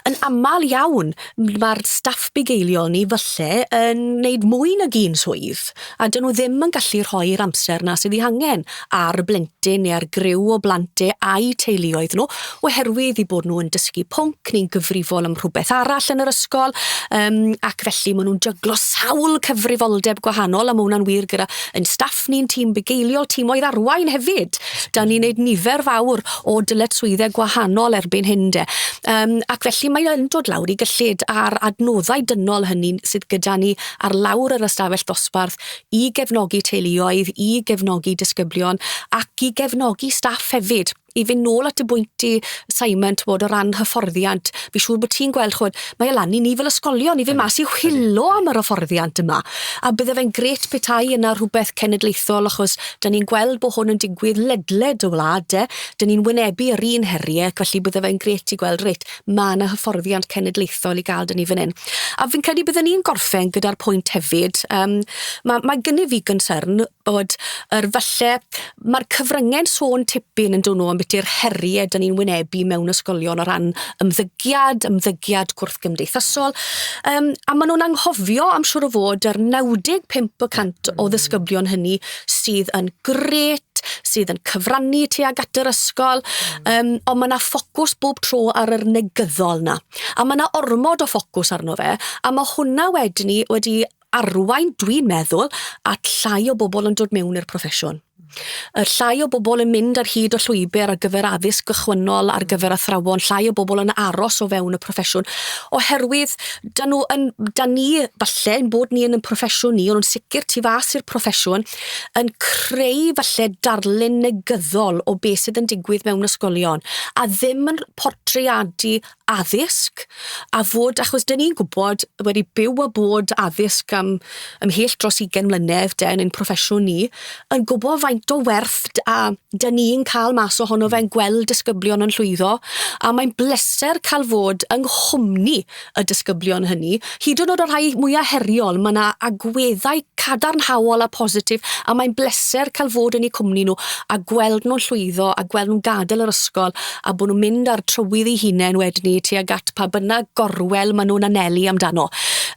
Yn aml iawn, mae'r staff bugeiliol ni falle yn wneud mwy nag un swydd, a dyn nhw ddim yn gallu rhoi'r amser na sydd ei angen ar blentyn neu ar griw o blantau a'i teuluoedd nhw, oherwydd i bod nhw yn dysgu pwnc, ni'n gyfrifol am rhywbeth arall yn yr ysgol, ac felly maen nhw'n jyglo sawl cyfrifoldeb gwahanol, a mae hwnna'n wir gyda yn staff ni'n tîm bugeiliol, tîmoedd arwain hefyd. Da ni'n neud nifer fawr o dyletswyddau gwahanol erbyn hyn de. Ac felly mae'n dod lawr i gyllid ar adnoddau dynol hynny sydd gyda ni ar lawr yr ystafell dosbarth i gefnogi teuluoedd, i gefnogi disgyblion ac i gefnogi staff hefyd. I fynd nôl at y bwynt i Simon, o ran hyfforddiant, fi siŵr bod ti'n gweld, mae lan i ni fel ysgolion, i fi mas i chwilo am yr hyfforddiant yma. A bydde fe'n gret petai yna rhywbeth cenedlaethol, achos da ni'n gweld bod hwn yn digwydd ledled o wlad, da ni'n wynebu yr un heriau, felly bydde fe'n gret i gweld reit, mae yna hyfforddiant cenedlaethol i gael da ni fan hyn. A fi'n credu bydde ni'n gorffen gyda'r pwynt hefyd. Mae gynnu fi gonsern bod mae'r cyfryngen sôn tipyn yn dod nhw am beth i'r heriau da ni'n wynebu mewn ysgolion o ran ymddygiad gwrthgymdeithasol. A maen nhw'n anghofio am siŵr o fod yr 95% o ddisgyblion hynny sydd yn gret, sydd yn cyfrannu tuag at yr ysgol, ond mae yna ffocws bob tro ar yr negyddol na. A mae yna ormod o ffocws arno fe, a mae hwnna wedi arwain, dwi'n meddwl, at llai o bobl yn dod mewn i'r proffesiwn. Y llai o bobl yn mynd ar hyd o llwybr ar gyfer addysg gychwynnol, ar gyfer athrawon, llai o bobl yn aros o fewn y proffesiwn, oherwydd da ni, falle, yn bod ni yn y proffesiwn ni, ond yn sicr tu fas i'r proffesiwn, yn creu falle darlun negyddol o beth sydd yn digwydd mewn ysgolion, a ddim yn portreadu addysg, a fod, achos da ni'n gwybod, wedi byw a bod addysg ymhell dros 20 mlynedd yn ein proffesiwn ni, yn gwybod faint o werth a da ni'n cael mas ohono fe'n gweld disgyblion yn llwyddo, a mae'n bleser cael fod yng nghwmni y disgyblion hynny. Hyd yn oed o'r rhai mwyaf heriol, mae yna agweddau cadarnhaol a positif, a mae'n bleser cael fod yn eu cwmni nhw a gweld nhw'n llwyddo, a gweld nhw'n gadael yr ysgol, a bod nhw'n mynd ar trywydd eu hunain wedyn ni tuag at pa bynnag gorwel maen nhw'n anelu amdano.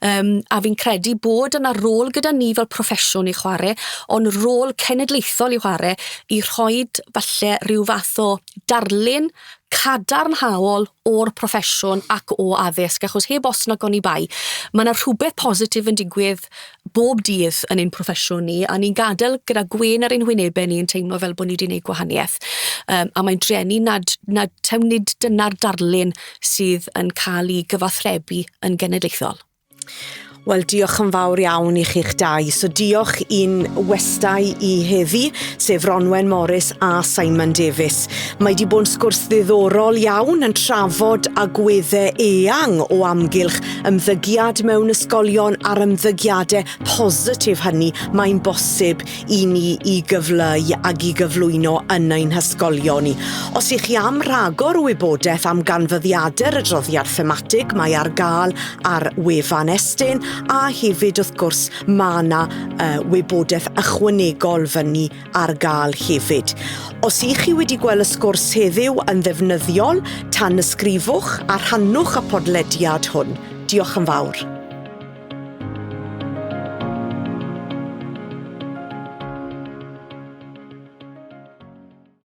A fi'n credu bod yna rôl gyda ni fel proffesiwn i chwarae, ond rôl cenedlaethol i chwarae i rhoid falle rhyw fath o darlun cadarnhaol o'r proffesiwn ac o addysg, achos heb os nag o'n i bai, mae yna rhywbeth positif yn digwydd bob dydd yn ein proffesiwn ni, a ni'n gadael gyda gwen ar ein hwynebau ni yn teimlo fel bod ni wedi gwneud gwahaniaeth. A mae'n drenu nad nid dyna'r darlun sydd yn cael ei gyfathrebu yn genedlaethol. Wel, diolch yn fawr iawn i chi'ch dau. So diolch i'n westau i heddi, sef Ronwen Morris a Simon Davies. Mae di bod yn sgwrs ddiddorol iawn yn trafod agweddau eang o amgylch ymddygiad mewn ysgolion a'r ymddygiadau positif hynny mae'n bosib i ni i gyfleu ac i gyflwyno yn ein hysgolion ni. Os ych chi am ragor o wybodaeth am ganfyddiadau'r adroddiad thematig, mae ar gael ar wefan Estyn, a hefyd wrth gwrs mae yna wybodaeth ychwanegol fyny ar gael hefyd. Os ych chi wedi gweld y sgwrs heddiw yn ddefnyddiol, tan ysgrifwch a rhannwch y podlediad hwn. Diolch yn fawr.